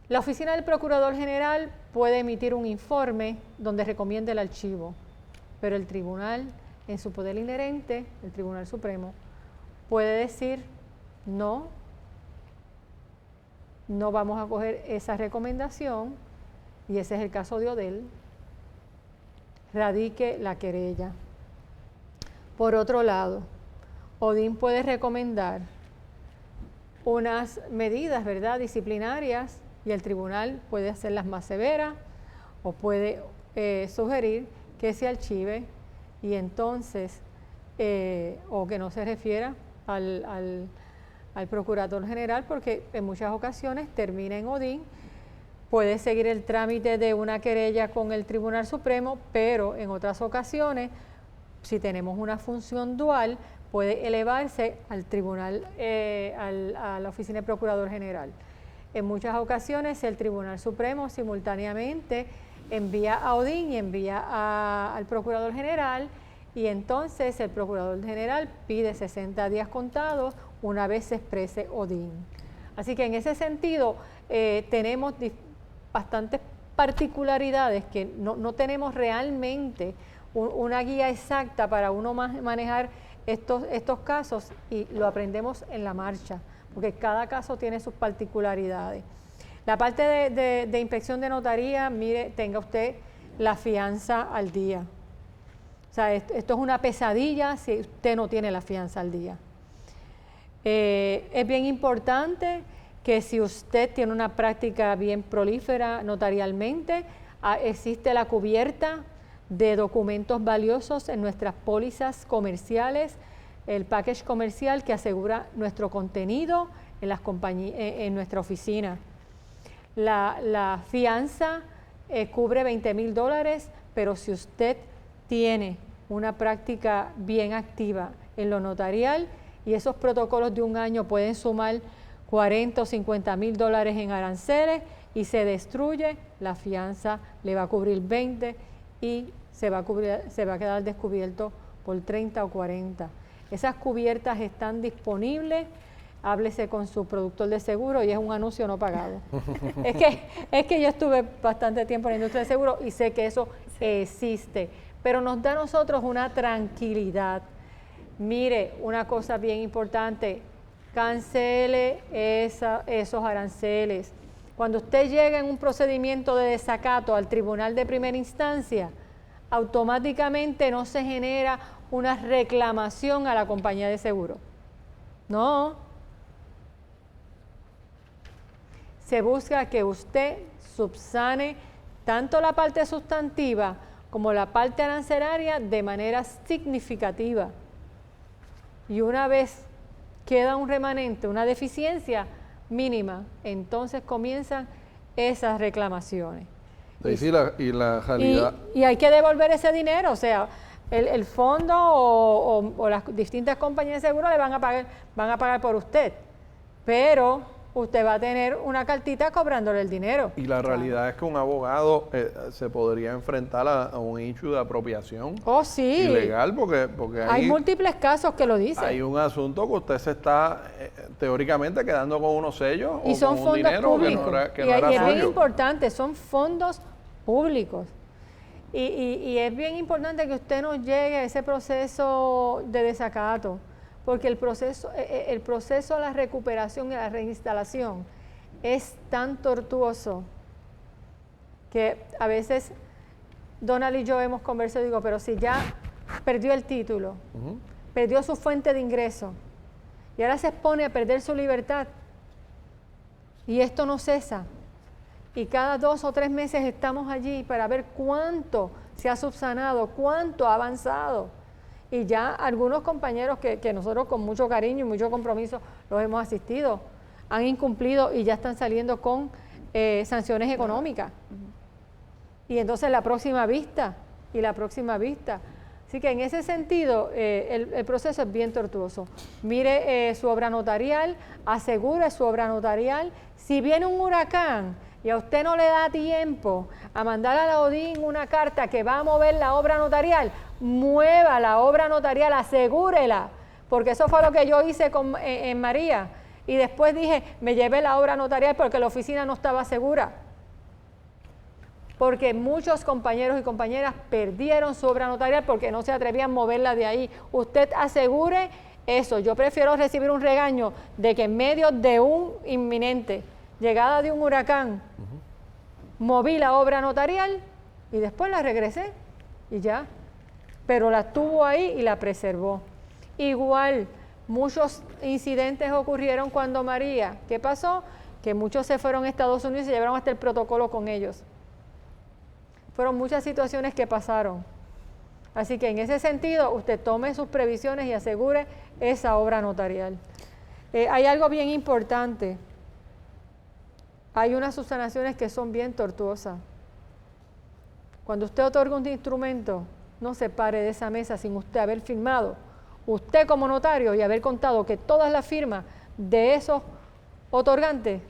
La oficina del Procurador General puede emitir un informe donde recomiende el archivo, pero el tribunal, en su poder inherente, el Tribunal Supremo, puede decir no vamos a coger esa recomendación, y ese es el caso de Odell, radique la querella. Por otro lado, ODIN puede recomendar unas medidas, ¿verdad?, disciplinarias, y el tribunal puede hacerlas más severas o puede sugerir que se archive y entonces, o que no se refiera al Procurador General, porque en muchas ocasiones termina en ODIN, puede seguir el trámite de una querella con el Tribunal Supremo, pero en otras ocasiones, si tenemos una función dual, puede elevarse al tribunal, a la oficina del Procurador General. En muchas ocasiones el Tribunal Supremo simultáneamente envía a ODIN y envía al Procurador General, y entonces el Procurador General pide 60 días contados una vez se exprese ODIN. Así que en ese sentido tenemos bastantes particularidades que no tenemos realmente una guía exacta para uno manejar estos casos, y lo aprendemos en la marcha, porque cada caso tiene sus particularidades. La parte de inspección de notaría, mire, tenga usted la fianza al día. O sea, esto es una pesadilla si usted no tiene la fianza al día. Es bien importante que si usted tiene una práctica bien prolífera notarialmente, existe la cubierta de documentos valiosos en nuestras pólizas comerciales, el package comercial que asegura nuestro contenido en nuestra oficina. La fianza cubre $20,000, pero si usted tiene una práctica bien activa en lo notarial y esos protocolos de un año pueden sumar $40,000 o $50,000 en aranceles y se destruye, la fianza le va a cubrir 20 y se va a quedar descubierto por 30 o 40. Esas cubiertas están disponibles, háblese con su productor de seguro, y es un anuncio no pagado. es que yo estuve bastante tiempo en la industria de seguro y sé que eso existe, pero nos da a nosotros una tranquilidad. Mire, una cosa bien importante, cancele esos aranceles. Cuando usted llega en un procedimiento de desacato al tribunal de primera instancia, automáticamente no se genera una reclamación a la compañía de seguro. No. Se busca que usted subsane tanto la parte sustantiva como la parte arancelaria de manera significativa. Y una vez queda un remanente, una deficiencia mínima, entonces comienzan esas reclamaciones. Y la realidad. Y hay que devolver ese dinero, o sea, el fondo o las distintas compañías de seguro le van a pagar por usted, pero usted va a tener una cartita cobrándole el dinero. Y la realidad es que un abogado se podría enfrentar a un issue de apropiación ilegal, porque hay múltiples casos que lo dicen. Hay un asunto que usted se está teóricamente quedando con unos sellos y o son con un fondos dinero públicos. que no era y es bien suyo. importante, son fondos públicos. Y es bien importante que usted no llegue a ese proceso de desacato, porque el proceso de la recuperación y la reinstalación es tan tortuoso que a veces Donald y yo hemos conversado y digo, pero si ya perdió el título, perdió su fuente de ingreso y ahora se expone a perder su libertad y esto no cesa, y cada 2 o 3 meses estamos allí para ver cuánto se ha subsanado, cuánto ha avanzado. Y ya algunos compañeros que nosotros con mucho cariño y mucho compromiso los hemos asistido, han incumplido y ya están saliendo con sanciones económicas. Y entonces la próxima vista. Así Así que en ese sentido, el proceso es bien tortuoso. Mire su obra notarial, asegure su obra notarial. Si viene un huracán y a usted no le da tiempo a mandar a la ODIN una carta que va a mover la obra notarial, mueva la obra notarial, asegúrela, porque eso fue lo que yo hice en María. Y después dije, me llevé la obra notarial porque la oficina no estaba segura. Porque muchos compañeros y compañeras perdieron su obra notarial porque no se atrevían a moverla de ahí. Usted asegure eso. Yo prefiero recibir un regaño de que en medio de un inminente llegada de un huracán, moví la obra notarial y después la regresé y ya. Pero la tuvo ahí y la preservó. Igual, muchos incidentes ocurrieron cuando María, ¿qué pasó? Que muchos se fueron a Estados Unidos y se llevaron hasta el protocolo con ellos. Fueron muchas situaciones que pasaron. Así que en ese sentido, usted tome sus previsiones y asegure esa obra notarial. Hay algo bien importante. Hay unas subsanaciones que son bien tortuosas. Cuando usted otorga un instrumento, no se pare de esa mesa sin usted haber firmado. Usted como notario y haber contado que todas las firmas de esos otorgantes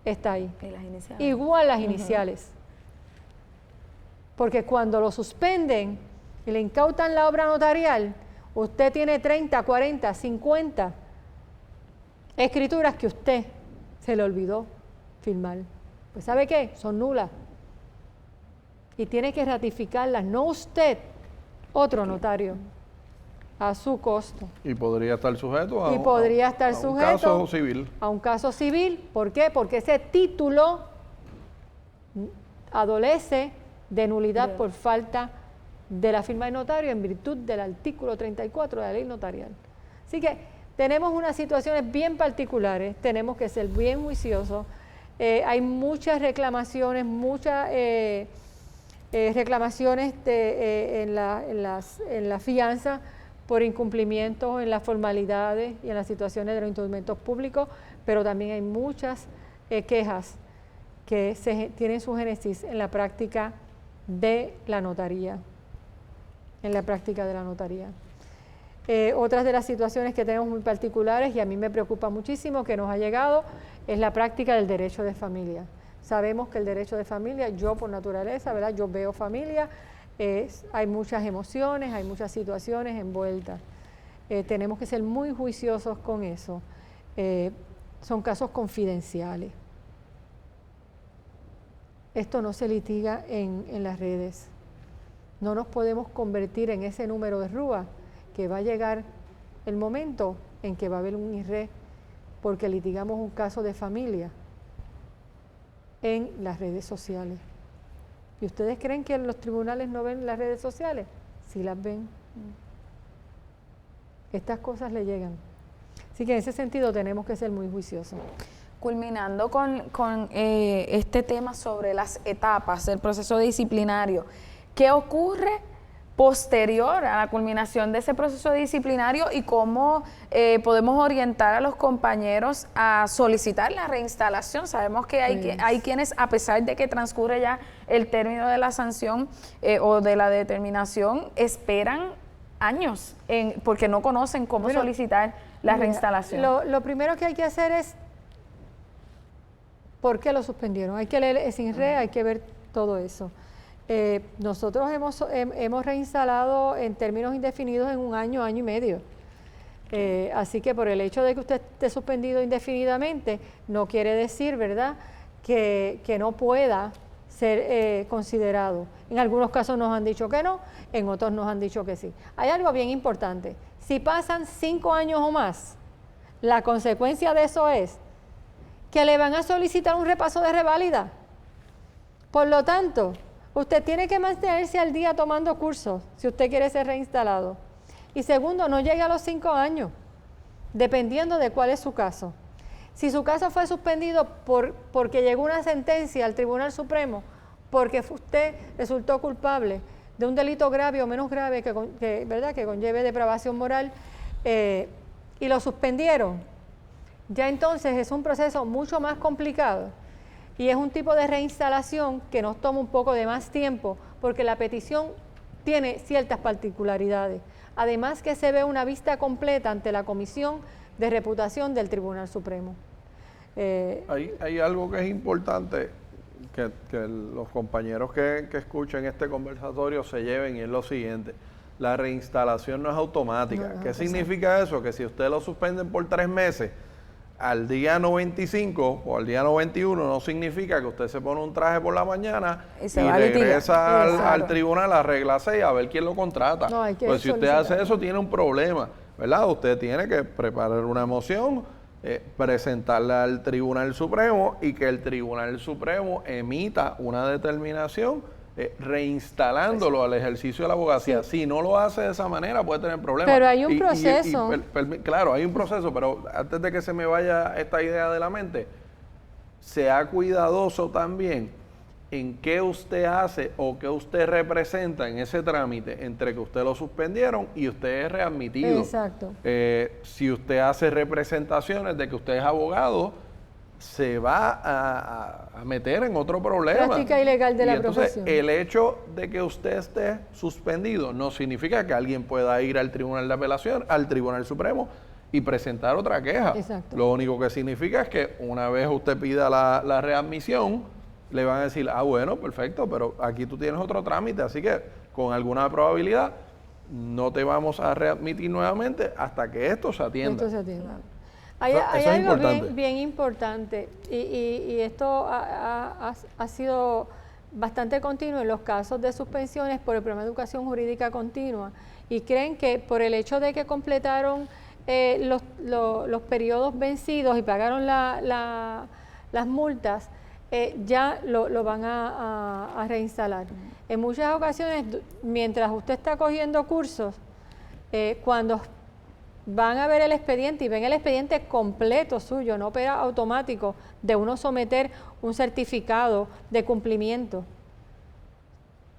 está ahí. ¿Y las iniciales? Igual las iniciales. Porque cuando lo suspenden y le incautan la obra notarial, usted tiene 30, 40, 50 escrituras que usted se le olvidó firmar. Pues ¿sabe qué? Son nulas. Y tiene que ratificarlas, no usted, otro notario, a su costo. Y podría estar sujeto a, un caso civil. A un caso civil. ¿Por qué? Porque ese título adolece de nulidad por falta de la firma del notario en virtud del artículo 34 de la ley notarial. Así que tenemos unas situaciones bien particulares, tenemos que ser bien juiciosos. Hay muchas reclamaciones, en la fianza por incumplimientos en las formalidades y en las situaciones de los instrumentos públicos, pero también hay muchas quejas que tienen su génesis en la práctica de la notaría, otras de las situaciones que tenemos muy particulares y a mí me preocupa muchísimo que nos ha llegado es la práctica del derecho de familia. Sabemos que el derecho de familia, yo por naturaleza, ¿verdad? Yo veo familia, hay muchas emociones, hay muchas situaciones envueltas. Tenemos que ser muy juiciosos con eso. Son casos confidenciales. Esto no se litiga en las redes. No nos podemos convertir en ese número de rúa que va a llegar el momento en que va a haber un IRRE porque litigamos un caso de familia en las redes sociales. ¿Y ustedes creen que los tribunales no ven las redes sociales? Sí las ven. Estas cosas le llegan. Así que en ese sentido tenemos que ser muy juiciosos. Culminando con este tema sobre las etapas del proceso disciplinario, ¿qué ocurre posterior a la culminación de ese proceso disciplinario y cómo podemos orientar a los compañeros a solicitar la reinstalación? Sabemos que hay quienes, a pesar de que transcurre ya el término de la sanción o de la determinación, esperan años porque no conocen cómo solicitar la reinstalación. Lo primero que hay que hacer es ¿por qué lo suspendieron? Hay que leer el SINRE, hay que ver todo eso. Nosotros hemos reinstalado en términos indefinidos en un año, año y medio. Así que por el hecho de que usted esté suspendido indefinidamente, no quiere decir, ¿verdad?, que no pueda ser considerado. En algunos casos nos han dicho que no, en otros nos han dicho que sí. Hay algo bien importante. Si pasan 5 años o más, la consecuencia de eso es que le van a solicitar un repaso de reválida. Por lo tanto, usted tiene que mantenerse al día tomando cursos si usted quiere ser reinstalado. Y segundo, no llegue a los 5 años, dependiendo de cuál es su caso. Si su caso fue suspendido porque llegó una sentencia al Tribunal Supremo, porque usted resultó culpable de un delito grave o menos grave que conlleve depravación moral y lo suspendieron, ya entonces es un proceso mucho más complicado y es un tipo de reinstalación que nos toma un poco de más tiempo porque la petición tiene ciertas particularidades. Además que se ve una vista completa ante la Comisión de Reputación del Tribunal Supremo. Hay algo que es importante que los compañeros que escuchen este conversatorio se lleven, y es lo siguiente: la reinstalación no es automática. ¿Qué significa eso? Que si usted lo suspenden por 3 meses, al día 95 o al día 91 no significa que usted se pone un traje por la mañana y regresa al tribunal a arreglarse y a ver quién lo contrata. No, hay que pues si usted hace eso, tiene un problema, ¿verdad? Usted tiene que preparar una moción, presentarla al Tribunal Supremo, y que el Tribunal Supremo emita una determinación reinstalándolo al ejercicio de la abogacía. Sí. Si no lo hace de esa manera, puede tener problemas. Pero hay un proceso. Claro, hay un proceso, pero antes de que se me vaya esta idea de la mente, sea cuidadoso también en qué usted hace o qué usted representa en ese trámite entre que usted lo suspendieron y usted es readmitido. Exacto. Si usted hace representaciones de que usted es abogado, se va a meter en otro problema. Práctica ilegal de la profesión. El hecho de que usted esté suspendido no significa que alguien pueda ir al Tribunal de Apelación, al Tribunal Supremo, y presentar otra queja. Exacto. Lo único que significa es que una vez usted pida la readmisión, le van a decir, bueno, perfecto, pero aquí tú tienes otro trámite, así que con alguna probabilidad no te vamos a readmitir nuevamente hasta que esto se atienda. Hay algo bien importante, y esto ha sido bastante continuo en los casos de suspensiones por el programa de educación jurídica continua, y creen que por el hecho de que completaron los periodos vencidos y pagaron las multas, ya lo van a reinstalar. En muchas ocasiones, mientras usted está cogiendo cursos, cuando van a ver el expediente y ven el expediente completo suyo, no opera automático de uno someter un certificado de cumplimiento.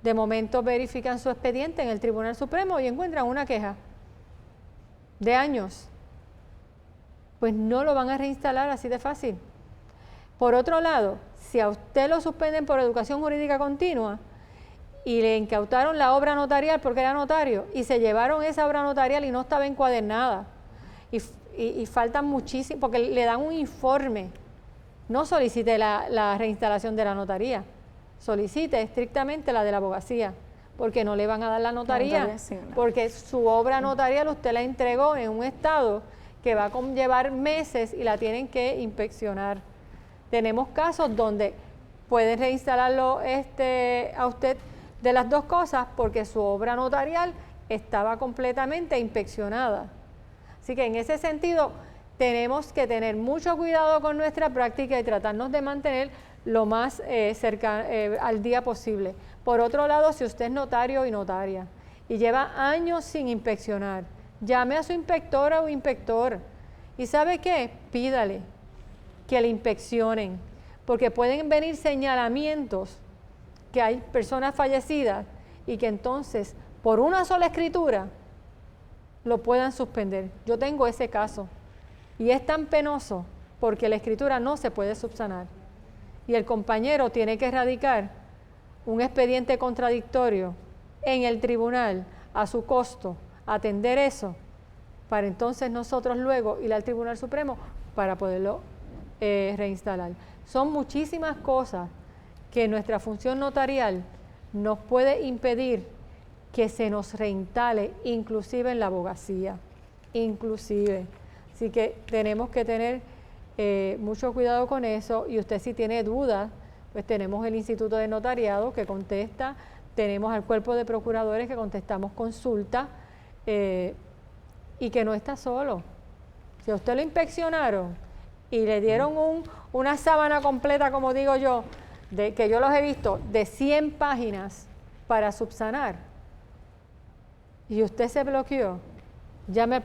De momento verifican su expediente en el Tribunal Supremo y encuentran una queja de años. Pues no lo van a reinstalar así de fácil. Por otro lado, si a usted lo suspenden por educación jurídica continua y le incautaron la obra notarial porque era notario y se llevaron esa obra notarial y no estaba encuadernada y faltan muchísimo, porque le dan un informe, no solicite la reinstalación de la notaría, solicite estrictamente la de la abogacía, porque no le van a dar la notaría, porque su obra notarial usted la entregó en un estado que va a llevar meses y la tienen que inspeccionar. Tenemos casos donde pueden reinstalarlo a usted de las dos cosas porque su obra notarial estaba completamente inspeccionada. Así que en ese sentido tenemos que tener mucho cuidado con nuestra práctica y tratarnos de mantener lo más al día posible. Por otro lado, si usted es notario y notaria y lleva años sin inspeccionar, llame a su inspectora o inspector y ¿sabe qué? Pídale que le inspeccionen, porque pueden venir señalamientos que hay personas fallecidas y que entonces por una sola escritura lo puedan suspender. Yo tengo ese caso y es tan penoso porque la escritura no se puede subsanar y el compañero tiene que radicar un expediente contradictorio en el tribunal a su costo, atender eso, para entonces nosotros luego ir al Tribunal Supremo para poderlo reinstalar. Son muchísimas cosas que nuestra función notarial nos puede impedir que se nos reinstale, inclusive en la abogacía, inclusive. Así que tenemos que tener mucho cuidado con eso, y usted si tiene dudas, pues tenemos el Instituto de Notariado que contesta, tenemos al Cuerpo de Procuradores que contestamos consulta, y que no está solo. Si a usted lo inspeccionaron y le dieron una sábana completa, como digo yo, que yo los he visto, de 100 páginas para subsanar, y usted se bloqueó, llame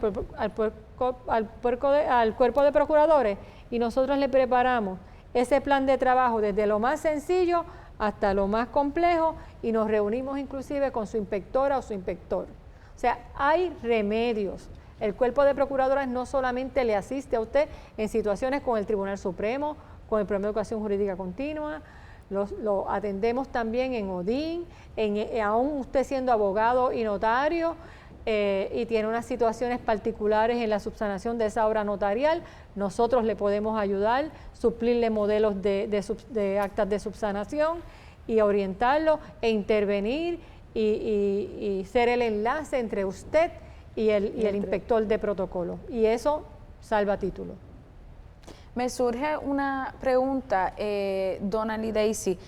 al Cuerpo de Procuradores y nosotros le preparamos ese plan de trabajo desde lo más sencillo hasta lo más complejo y nos reunimos inclusive con su inspectora o su inspector. O sea, hay remedios. El Cuerpo de Procuradores no solamente le asiste a usted en situaciones con el Tribunal Supremo, con el Programa de Educación Jurídica Continua, lo atendemos también en ODIN, aún usted siendo abogado y notario, y tiene unas situaciones particulares en la subsanación de esa obra notarial, nosotros le podemos ayudar, suplirle modelos de actas de subsanación y orientarlo e intervenir y ser el enlace entre usted y el inspector de protocolo. Y eso salva título. Me surge una pregunta, Donald y Daisy.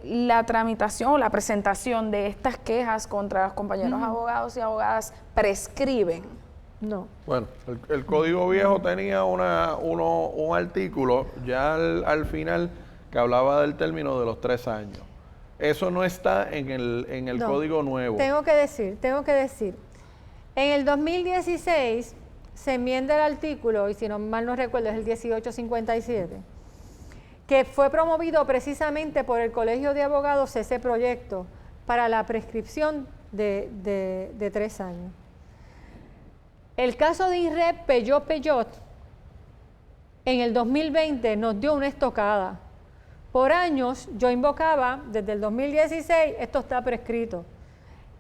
La tramitación o la presentación de estas quejas contra los compañeros abogados y abogadas prescriben. No. Bueno, el Código Viejo tenía un artículo ya al final que hablaba del término de los 3 años. Eso no está en el No. Código Nuevo. Tengo que decir. En el 2016 se enmienda el artículo, y si no mal no recuerdo es el 1857, que fue promovido precisamente por el Colegio de Abogados ese proyecto para la prescripción de 3 años. El caso de INREP Peyot en el 2020 nos dio una estocada. Por años yo invocaba, desde el 2016, esto está prescrito.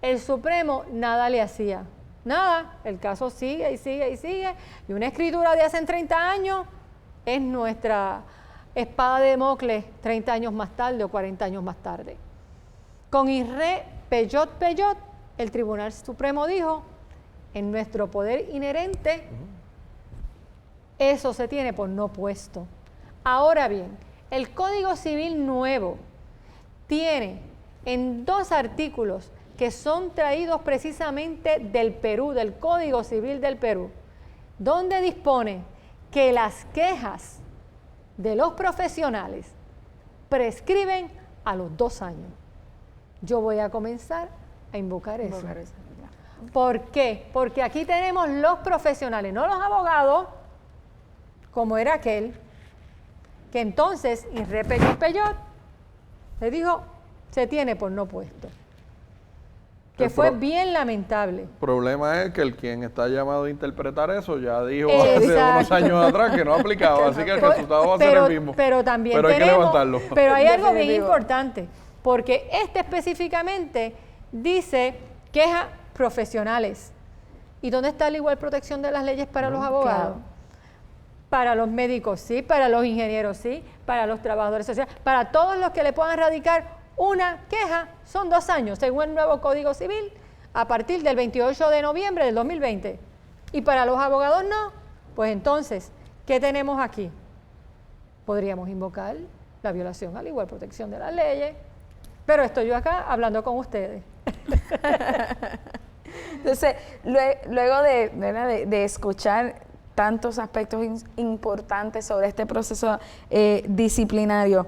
El Supremo nada le hacía, nada, el caso sigue y sigue y sigue, y una escritura de hace 30 años es nuestra espada de Damocles 30 años más tarde o 40 años más tarde. Con INREP Peyot, el Tribunal Supremo dijo, en nuestro poder inherente, eso se tiene por no puesto. Ahora bien, el Código Civil nuevo tiene en 2 artículos que son traídos precisamente del Perú, del Código Civil del Perú, donde dispone que las quejas de los profesionales prescriben a los 2 años. Yo voy a comenzar a invocar eso. ¿Por qué? Porque aquí tenemos los profesionales, no los abogados, como era aquel, que entonces INREP Peyot le dijo, se tiene por no puesto. Que fue bien lamentable. El problema es que quien está llamado a interpretar eso ya dijo hace unos años atrás que no aplicaba, así que el resultado va a ser el mismo. Pero también hay que levantarlo. Pero hay algo bien importante, porque específicamente dice quejas profesionales. ¿Y dónde está la igual protección de las leyes para los abogados? Claro. Para los médicos sí, para los ingenieros sí, para los trabajadores sociales, para todos los que le puedan radicar una queja, son 2 años, según el nuevo Código Civil, a partir del 28 de noviembre del 2020. Y para los abogados no. Pues entonces, ¿qué tenemos aquí? Podríamos invocar la violación a la igual protección de las leyes, pero estoy yo acá hablando con ustedes. Entonces, luego de escuchar tantos aspectos importantes sobre este proceso disciplinario,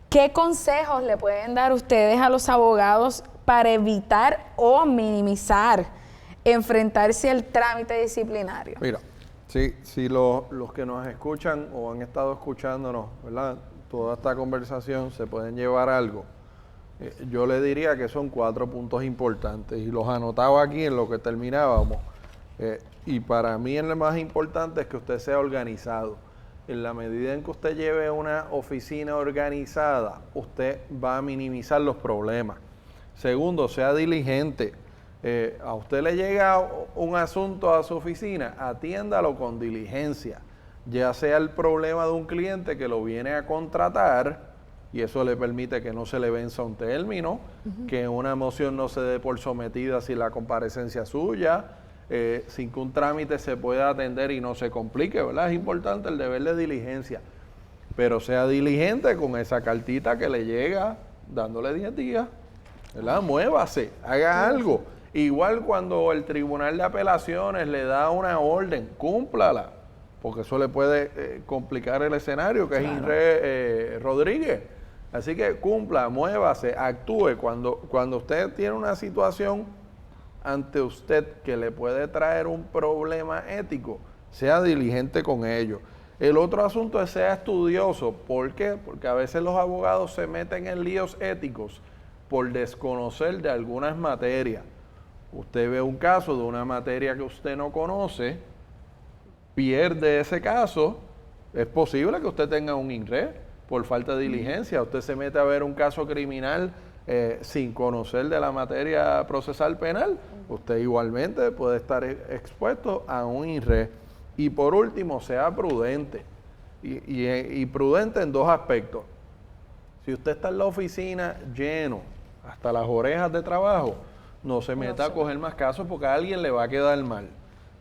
¿qué consejos le pueden dar ustedes a los abogados para evitar o minimizar enfrentarse al trámite disciplinario? Mira, si los que nos escuchan o han estado escuchándonos, ¿verdad?, toda esta conversación se pueden llevar algo, yo le diría que son 4 puntos importantes y los anotaba aquí en lo que terminábamos. Y para mí el más importante es que usted sea organizado. En la medida en que usted lleve una oficina organizada, usted va a minimizar los problemas. Segundo, sea diligente. A usted le llega un asunto a su oficina, atiéndalo con diligencia. Ya sea el problema de un cliente que lo viene a contratar, y eso le permite que no se le venza un término, que una moción no se dé por sometida sin la comparecencia suya, sin que un trámite se pueda atender y no se complique, ¿verdad? Es importante el deber de diligencia, pero sea diligente con esa cartita que le llega dándole 10 días, ¿verdad? Muévase, haga algo. Igual cuando el Tribunal de Apelaciones le da una orden, cúmplala, porque eso le puede complicar el escenario, que es INREP Rodríguez. Así que cumpla, muévase, actúe. Cuando usted tiene una situación ante usted que le puede traer un problema ético, sea diligente con ello. El otro asunto es sea estudioso. ¿Por qué? Porque a veces los abogados se meten en líos éticos por desconocer de algunas materias. Usted ve un caso de una materia que usted no conoce, pierde ese caso, es posible que usted tenga un INREP por falta de diligencia. Usted se mete a ver un caso criminal sin conocer de la materia procesal penal, usted igualmente puede estar expuesto a un INRE. Y por último, sea prudente. Y prudente en dos aspectos. Si usted está en la oficina lleno, hasta las orejas de trabajo, no se meta a coger más casos porque a alguien le va a quedar mal.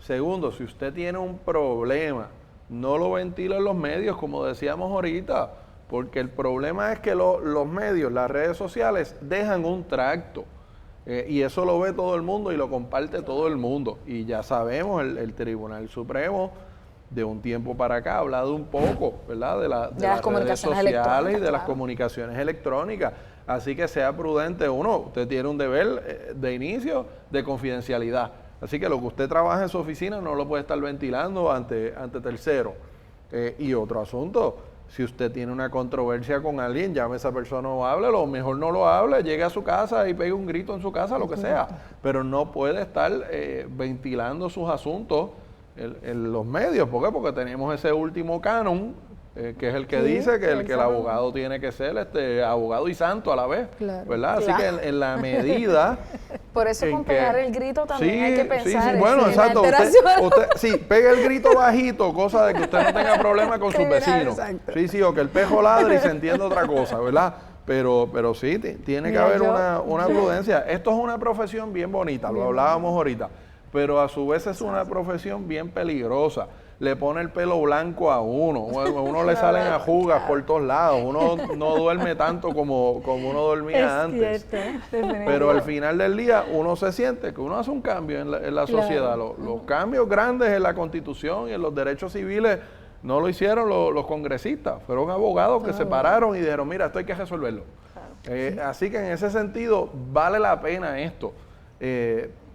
Segundo, si usted tiene un problema, no lo ventile en los medios, como decíamos ahorita, porque el problema es que los medios, las redes sociales, dejan un tracto. Y eso lo ve todo el mundo y lo comparte todo el mundo. Y ya sabemos, el Tribunal Supremo de un tiempo para acá ha hablado un poco, ¿verdad?, de las redes sociales y de las comunicaciones electrónicas. Así que sea prudente. Uno, usted tiene un deber de inicio de confidencialidad. Así que lo que usted trabaja en su oficina no lo puede estar ventilando ante terceros. Y otro asunto, si usted tiene una controversia con alguien, llame a esa persona o háblelo, o mejor no lo hable, llegue a su casa y pegue un grito en su casa, lo que sea. Pero no puede estar ventilando sus asuntos en los medios. ¿Por qué? Porque tenemos ese último canon, que es el que dice que el abogado tiene que ser abogado y santo a la vez, ¿verdad? Así que en la medida... Por eso con pegar el grito también hay que pensar bueno, exacto. Usted pegue el grito bajito, cosa de que usted no tenga problemas con sus vecinos. Sí, o que el pejo ladre y se entienda otra cosa, ¿verdad? Pero sí, tiene que haber una prudencia. Esto es una profesión bien bonita, lo hablábamos ahorita, pero a su vez es una profesión bien peligrosa. Le pone el pelo blanco a uno le salen ajugas por todos lados, uno no duerme tanto como uno dormía antes. Pero al final del día uno se siente que uno hace un cambio en la sociedad. Los cambios grandes en la Constitución y en los derechos civiles no lo hicieron los congresistas, fueron abogados que se pararon y dijeron, mira, esto hay que resolverlo. Así que en ese sentido vale la pena esto.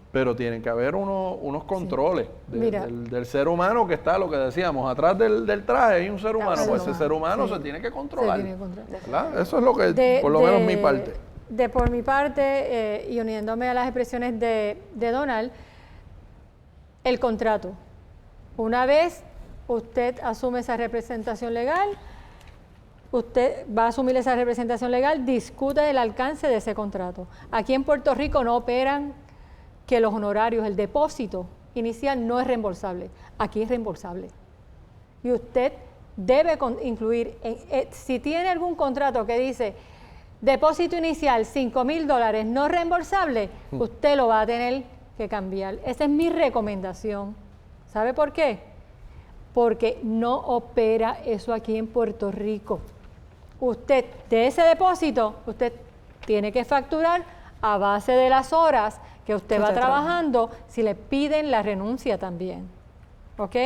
Pero tienen que haber unos controles del ser humano que está, lo que decíamos, atrás del traje hay un ser humano, pues ese ser humano se tiene que controlar. ¿Verdad? Eso es lo que, por lo menos mi parte. Por mi parte, y uniéndome a las expresiones de Donald, el contrato. Una vez usted asume esa representación legal, usted va a asumir esa representación legal, discute el alcance de ese contrato. Aquí en Puerto Rico no operan que los honorarios, el depósito inicial no es reembolsable. Aquí es reembolsable. Y usted debe incluir, si tiene algún contrato que dice depósito inicial $5,000 no reembolsable, usted lo va a tener que cambiar. Esa es mi recomendación. ¿Sabe por qué? Porque no opera eso aquí en Puerto Rico. Usted, de ese depósito, usted tiene que facturar a base de las horas que usted va trabajando, si le piden la renuncia también. ¿Ok?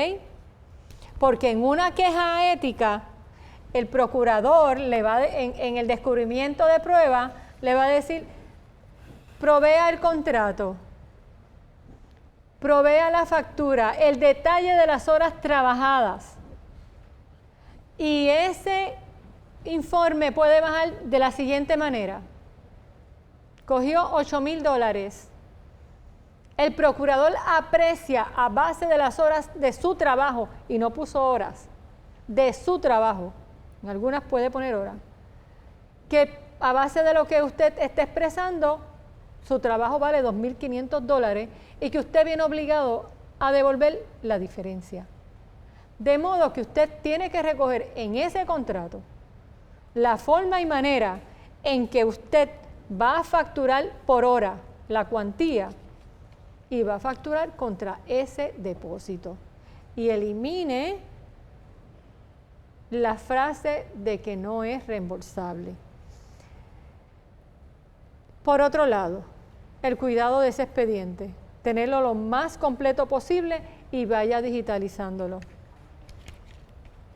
Porque en una queja ética, el procurador le va en el descubrimiento de prueba, le va a decir, provea el contrato, provea la factura, el detalle de las horas trabajadas. Y ese informe puede bajar de la siguiente manera. Cogió $8,000. El procurador aprecia a base de las horas de su trabajo, y no puso horas, de su trabajo, en algunas puede poner horas, que a base de lo que usted está expresando, su trabajo vale $2,500 y que usted viene obligado a devolver la diferencia. De modo que usted tiene que recoger en ese contrato la forma y manera en que usted va a facturar por hora la cuantía y va a facturar contra ese depósito. Y elimine la frase de que no es reembolsable. Por otro lado, el cuidado de ese expediente, tenerlo lo más completo posible y vaya digitalizándolo.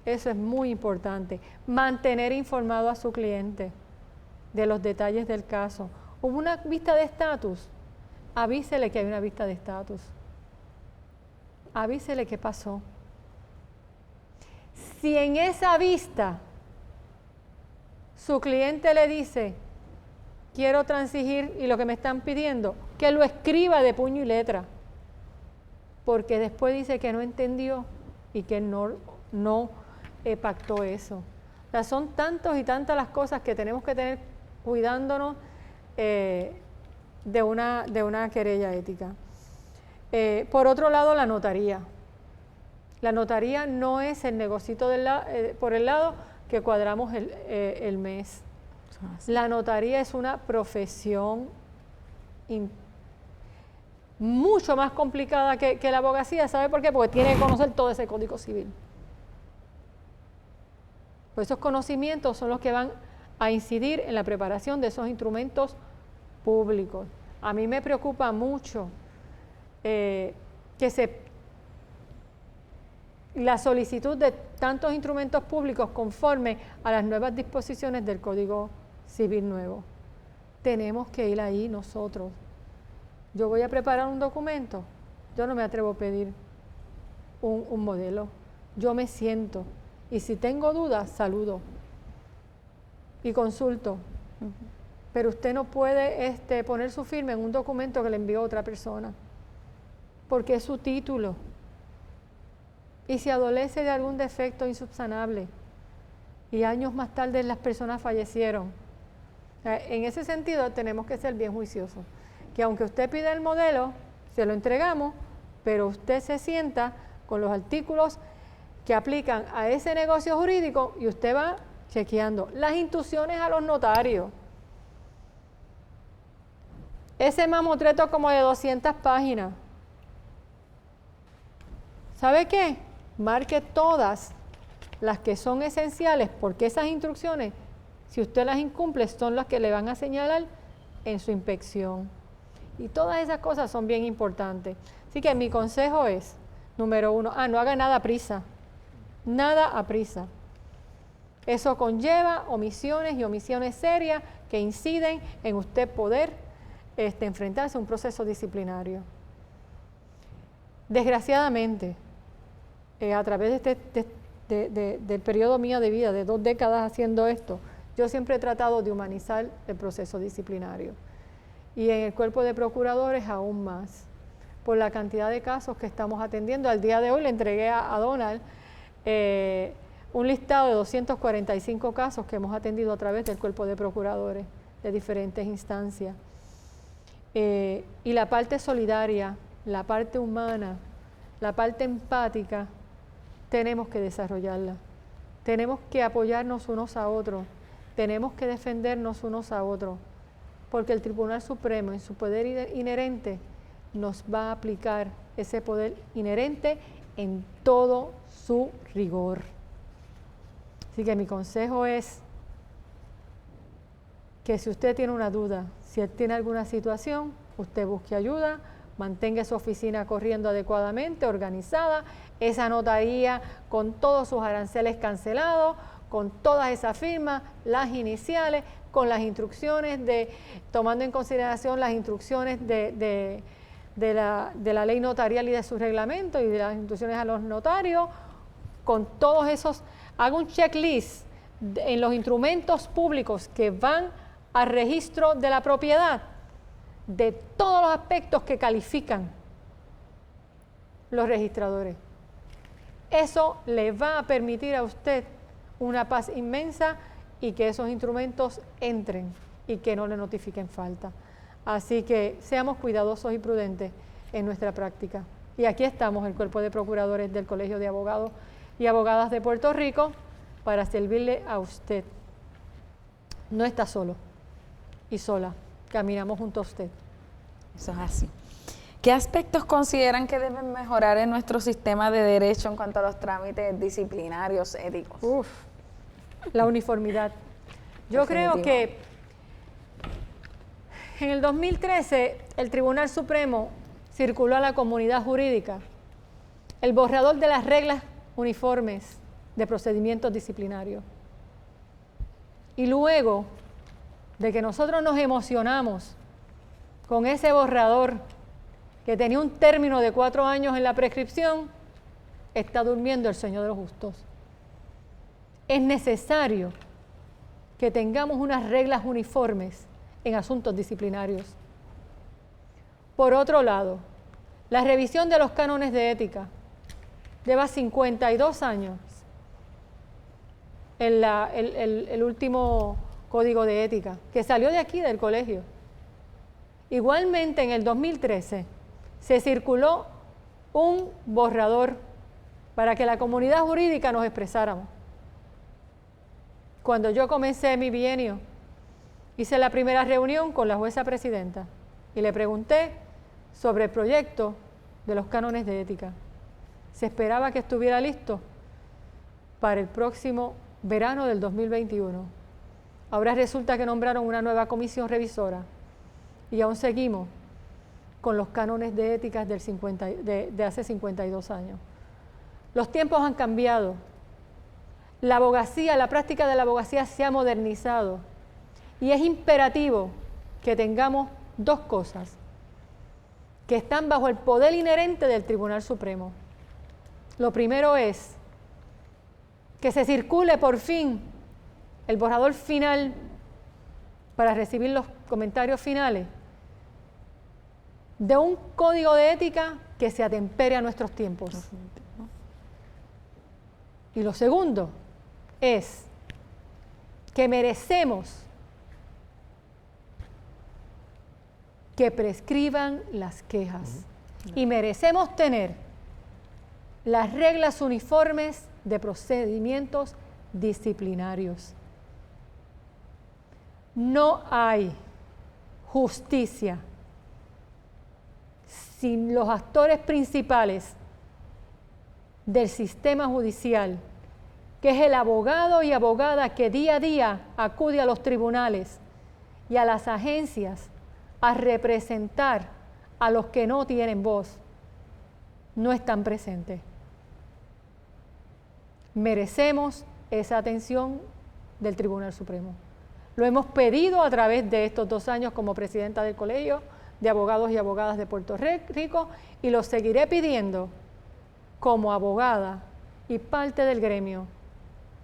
Eso es muy importante. Mantener informado a su cliente de los detalles del caso. Hubo una vista de estatus. Avísele que hay una vista de estatus. Avísele qué pasó. Si en esa vista su cliente le dice, quiero transigir y lo que me están pidiendo, que lo escriba de puño y letra, porque después dice que no entendió y que no pactó eso. O sea, son tantos y tantas las cosas que tenemos que tener cuidándonos de una querella ética. Por otro lado, la notaría. La notaría no es el negocito por el lado que cuadramos el mes. La notaría es una profesión mucho más complicada que la abogacía. ¿Sabe por qué? Porque tiene que conocer todo ese código civil. Pues esos conocimientos son los que van a incidir en la preparación de esos instrumentos públicos. A mí me preocupa mucho la solicitud de tantos instrumentos públicos conforme a las nuevas disposiciones del Código Civil nuevo. Tenemos que ir ahí nosotros. Yo voy a preparar un documento, yo no me atrevo a pedir un modelo, yo me siento y si tengo dudas, saludo y consulto. Pero usted no puede poner su firma en un documento que le envió otra persona, porque es su título. Y si adolece de algún defecto insubsanable y años más tarde las personas fallecieron, en ese sentido tenemos que ser bien juiciosos. Que aunque usted pida el modelo, se lo entregamos, pero usted se sienta con los artículos que aplican a ese negocio jurídico y usted va chequeando las instrucciones a los notarios. Ese mamotreto como de 200 páginas. ¿Sabe qué? Marque todas las que son esenciales, porque esas instrucciones, si usted las incumple, son las que le van a señalar en su inspección. Y todas esas cosas son bien importantes. Así que mi consejo es, número 1, no haga nada a prisa. Nada a prisa. Eso conlleva omisiones y omisiones serias que inciden en usted poder enfrentarse a un proceso disciplinario. Desgraciadamente, a través del periodo mío de vida, de 2 décadas haciendo esto, yo siempre he tratado de humanizar el proceso disciplinario. Y en el cuerpo de procuradores aún más, por la cantidad de casos que estamos atendiendo. Al día de hoy le entregué a Donald un listado de 245 casos que hemos atendido a través del cuerpo de procuradores de diferentes instancias. Y la parte solidaria, la parte humana, la parte empática, tenemos que desarrollarla. Tenemos que apoyarnos unos a otros, tenemos que defendernos unos a otros, porque el Tribunal Supremo en su poder inherente nos va a aplicar ese poder inherente en todo su rigor. Así que mi consejo es que si usted tiene una duda, si él tiene alguna situación, usted busque ayuda, mantenga su oficina corriendo adecuadamente, organizada, esa notaría con todos sus aranceles cancelados, con todas esas firmas, las iniciales, con las instrucciones tomando en consideración las instrucciones de la ley notarial y de su reglamento y de las instrucciones a los notarios, con todos esos, haga un checklist en los instrumentos públicos que van al registro de la propiedad, de todos los aspectos que califican los registradores. Eso le va a permitir a usted una paz inmensa y que esos instrumentos entren y que no le notifiquen falta. Así que seamos cuidadosos y prudentes en nuestra práctica. Y aquí estamos, el Cuerpo de Procuradores del Colegio de Abogados y Abogadas de Puerto Rico, para servirle a usted. No está solo y sola, caminamos junto a usted. Eso es así. ¿Qué aspectos consideran que deben mejorar en nuestro sistema de derecho en cuanto a los trámites disciplinarios éticos? La uniformidad. Yo creo que en el 2013 el Tribunal Supremo circuló a la comunidad jurídica el borrador de las reglas uniformes de procedimientos disciplinarios. Y luego de que nosotros nos emocionamos con ese borrador que tenía un término de 4 años en la prescripción, está durmiendo el sueño de los justos. Es necesario que tengamos unas reglas uniformes en asuntos disciplinarios. Por otro lado, la revisión de los cánones de ética lleva 52 años el último código de ética, que salió de aquí, del colegio. Igualmente, en el 2013, se circuló un borrador para que la comunidad jurídica nos expresáramos. Cuando yo comencé mi bienio, hice la primera reunión con la jueza presidenta y le pregunté sobre el proyecto de los cánones de ética. Se esperaba que estuviera listo para el próximo verano del 2021. Ahora resulta que nombraron una nueva comisión revisora y aún seguimos con los cánones de ética de hace 52 años. Los tiempos han cambiado. La abogacía, la práctica de la abogacía se ha modernizado y es imperativo que tengamos dos cosas que están bajo el poder inherente del Tribunal Supremo. Lo primero es que se circule por fin el borrador final para recibir los comentarios finales de un código de ética que se atempere a nuestros tiempos. Y lo segundo es que merecemos que prescriban las quejas y merecemos tener las reglas uniformes de procedimientos disciplinarios. No hay justicia sin los actores principales del sistema judicial, que es el abogado y abogada que día a día acude a los tribunales y a las agencias a representar a los que no tienen voz, no están presentes. Merecemos esa atención del Tribunal Supremo. Lo hemos pedido a través de estos 2 años como presidenta del Colegio de Abogados y Abogadas de Puerto Rico y lo seguiré pidiendo como abogada y parte del gremio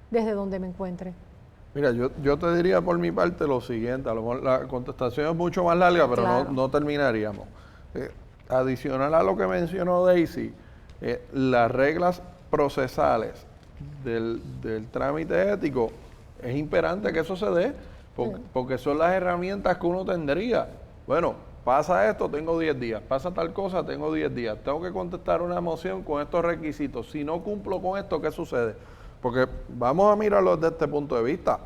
desde donde me encuentre. Mira, yo te diría por mi parte lo siguiente, a lo mejor la contestación es mucho más larga, pero claro, no terminaríamos. Adicional a lo que mencionó Daisy, las reglas procesales del trámite ético, es imperante que eso se dé, porque son las herramientas que uno tendría. Bueno, pasa esto, tengo 10 días, pasa tal cosa, tengo 10 días, tengo que contestar una moción con estos requisitos, si no cumplo con esto, ¿qué sucede? Porque vamos a mirarlo desde este punto de vista.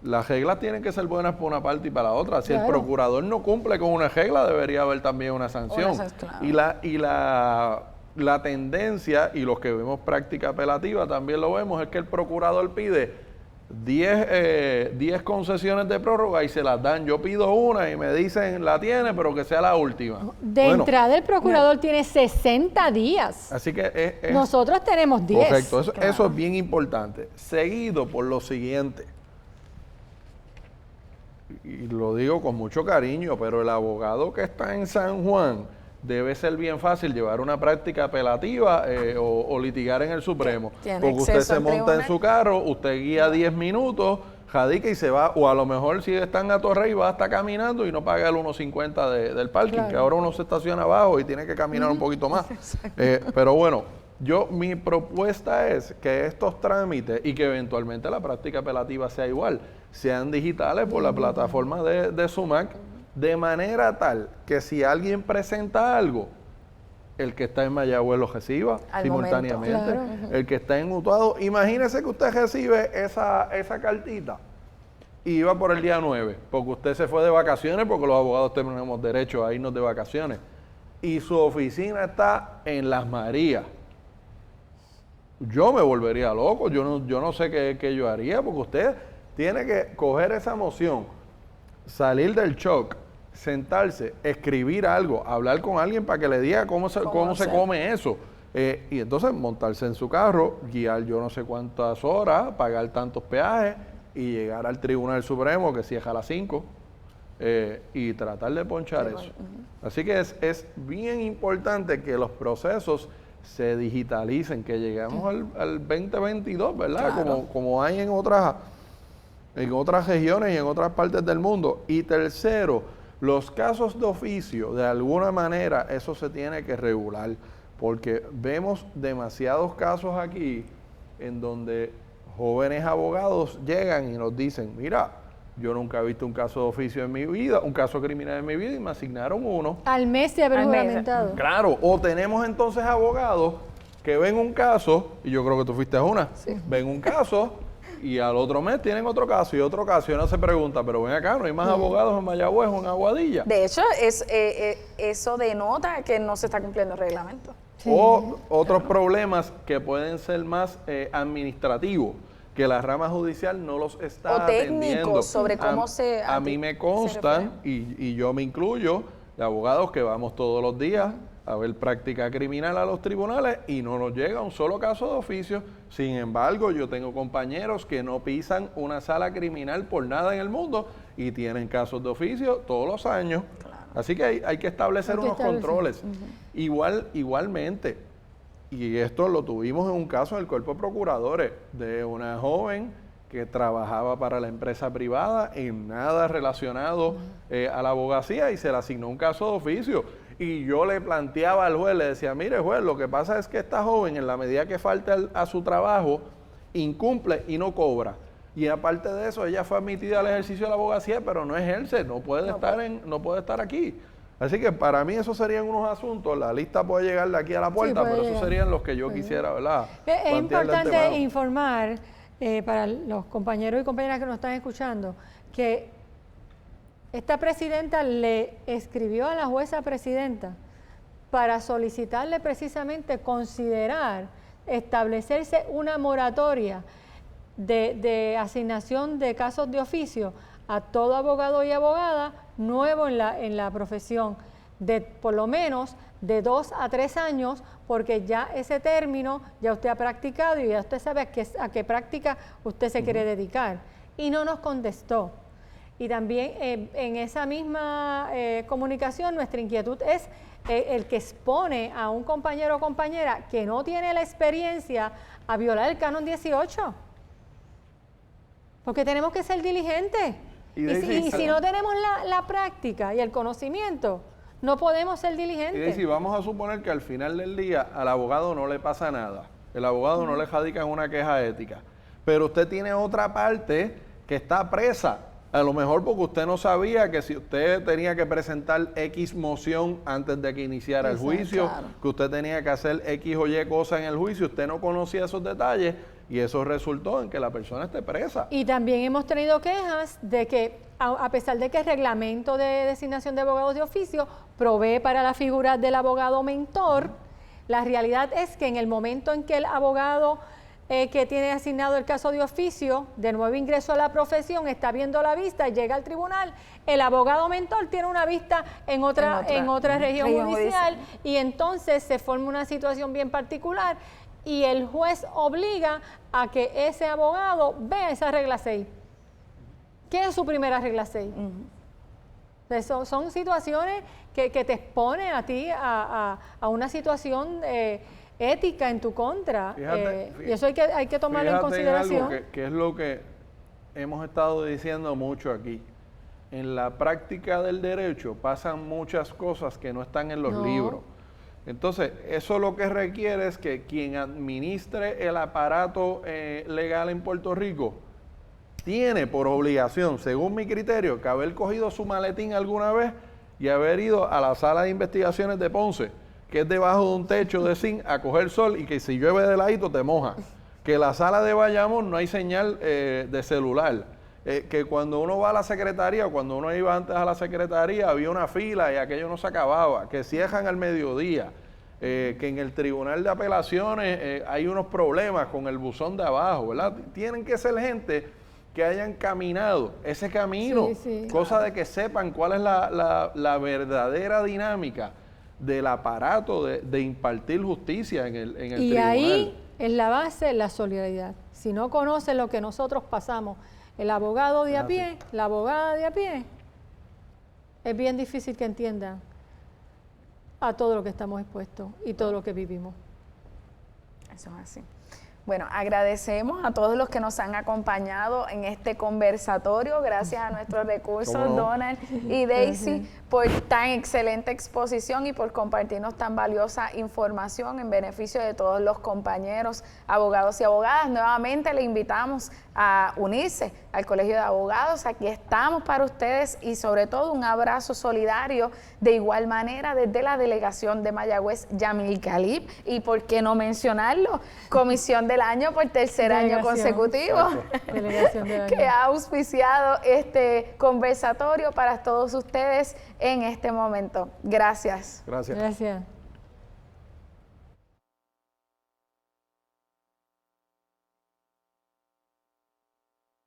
Las reglas tienen que ser buenas por una parte y para la otra. Si el procurador no cumple con una regla, debería haber también una sanción. Claro. Y la tendencia, y los que vemos práctica apelativa también lo vemos, es que el procurador pide 10 concesiones de prórroga y se las dan. Yo pido una y me dicen, la tiene, pero que sea la última. De entrada, el procurador tiene 60 días. Así que nosotros tenemos 10. Correcto, eso es bien importante. Seguido por lo siguiente, y lo digo con mucho cariño, pero el abogado que está en San Juan debe ser bien fácil llevar una práctica apelativa o litigar en el Supremo. Porque usted se monta en su carro, usted guía 10 minutos, radica y se va, o a lo mejor si está en Atorrey va hasta caminando y no paga el 1.50 del parking, claro, que ahora uno se estaciona abajo y tiene que caminar un poquito más. Pero bueno, mi propuesta es que estos trámites y que eventualmente la práctica apelativa sea igual, sean digitales por la plataforma de SUMAC, de manera tal que si alguien presenta algo, el que está en Mayagüez lo reciba al simultáneamente, claro, el que está en Utuado. Imagínese que usted recibe esa cartita y va por el día 9, porque usted se fue de vacaciones, porque los abogados tenemos derecho a irnos de vacaciones, y su oficina está en Las Marías. Yo me volvería loco, yo no sé qué yo haría, porque usted tiene que coger esa moción, salir del shock, sentarse, escribir algo, hablar con alguien para que le diga cómo se come eso. Y entonces montarse en su carro, guiar yo no sé cuántas horas, pagar tantos peajes y llegar al Tribunal Supremo que cierra a las 5 y tratar de ponchar eso. Así que es bien importante que los procesos se digitalicen, que lleguemos al 2022, ¿verdad? Claro. Como hay en otras regiones y en otras partes del mundo. Y tercero, los casos de oficio, de alguna manera, eso se tiene que regular, porque vemos demasiados casos aquí en donde jóvenes abogados llegan y nos dicen, mira, yo nunca he visto un caso de oficio en mi vida, un caso criminal en mi vida y me asignaron uno. Al mes de haber Al mes. juramentado. Claro, o tenemos entonces abogados que ven un caso, y yo creo que tú fuiste a una, ven un caso y al otro mes tienen otro caso y otro caso y uno se pregunta, pero ven acá, ¿no hay más abogados en Mayagüez o en Aguadilla? De hecho, eso denota que no se está cumpliendo el reglamento. Sí. O otros problemas que pueden ser más administrativos, que la rama judicial no los está O técnicos atendiendo. sobre cómo se... A mí me constan, y yo me incluyo, de abogados que vamos todos los días a ver práctica criminal a los tribunales y no nos llega un solo caso de oficio. Sin embargo, yo tengo compañeros que no pisan una sala criminal por nada en el mundo y tienen casos de oficio todos los años. Así que hay que establecer unos controles. Igualmente, y esto lo tuvimos en un caso en el Cuerpo de Procuradores, de una joven que trabajaba para la empresa privada en nada relacionado a la abogacía y se le asignó un caso de oficio. Y yo le planteaba al juez, le decía, mire juez, lo que pasa es que esta joven en la medida que falta a su trabajo, incumple y no cobra. Y aparte de eso, ella fue admitida al ejercicio de la abogacía, pero no ejerce, no puede estar aquí. Así que para mí esos serían unos asuntos, la lista puede llegar de aquí a la puerta, pero esos serían los que yo quisiera, ¿verdad? Es importante informar para los compañeros y compañeras que nos están escuchando que esta presidenta le escribió a la jueza presidenta para solicitarle precisamente considerar establecerse una moratoria de asignación de casos de oficio a todo abogado y abogada nuevo en la profesión, de por lo menos de 2 a 3 años, porque ya ese término ya usted ha practicado y ya usted sabe a qué práctica usted se quiere dedicar. Y no nos contestó. Y también en esa misma comunicación nuestra inquietud es el que expone a un compañero o compañera que no tiene la experiencia a violar el canon 18. Porque tenemos que ser diligentes. Y si no tenemos la práctica y el conocimiento, no podemos ser diligentes. Y vamos a suponer que al final del día al abogado no le pasa nada. El abogado no le radica en una queja ética. Pero usted tiene otra parte que está presa. A lo mejor porque usted no sabía que si usted tenía que presentar X moción antes de que iniciara el juicio, que usted tenía que hacer X o Y cosas en el juicio, usted no conocía esos detalles y eso resultó en que la persona esté presa. Y también hemos tenido quejas de que, a pesar de que el reglamento de designación de abogados de oficio provee para la figura del abogado mentor, la realidad es que en el momento en que el abogado que tiene asignado el caso de oficio, de nuevo ingreso a la profesión, está viendo la vista y llega al tribunal, el abogado mentor tiene una vista en otra región judicial y entonces se forma una situación bien particular y el juez obliga a que ese abogado vea esa regla 6. ¿Qué es su primera regla 6? Son situaciones que te exponen a ti a una situación ética en tu contra. Y eso hay que tomarlo en consideración. Algo que es lo que hemos estado diciendo mucho aquí. En la práctica del derecho pasan muchas cosas que no están en los libros. Entonces, eso lo que requiere es que quien administre el aparato legal en Puerto Rico tiene por obligación, según mi criterio, que haber cogido su maletín alguna vez y haber ido a la sala de investigaciones de Ponce, que es debajo de un techo de zinc a coger sol y que si llueve de ladito te moja. Que la sala de Bayamón no hay señal de celular. Que cuando uno va a la secretaría, cuando uno iba antes a la secretaría, había una fila y aquello no se acababa. Que cierran al mediodía. Que en el tribunal de apelaciones hay unos problemas con el buzón de abajo, ¿verdad? Tienen que ser gente que hayan caminado ese camino. Cosa de que sepan cuál es la verdadera dinámica del aparato de impartir justicia en el tribunal. Y ahí es la base, la solidaridad. Si no conoce lo que nosotros pasamos, el abogado de a pie, la abogada de a pie, es bien difícil que entiendan a todo lo que estamos expuestos y todo lo que vivimos. Eso es así. Bueno, agradecemos a todos los que nos han acompañado en este conversatorio. Gracias a nuestros recursos, ¿Cómo no? Donald y Daisy, por tan excelente exposición y por compartirnos tan valiosa información en beneficio de todos los compañeros, abogados y abogadas. Nuevamente le invitamos a unirse al Colegio de Abogados. Aquí estamos para ustedes y sobre todo un abrazo solidario de igual manera desde la delegación de Mayagüez, Yamil Khalib, y por qué no mencionarlo, Comisión del Año por tercer año Delegación. consecutivo, Delegación del que año. ha auspiciado este conversatorio para todos ustedes en este momento. Gracias. Gracias. Gracias.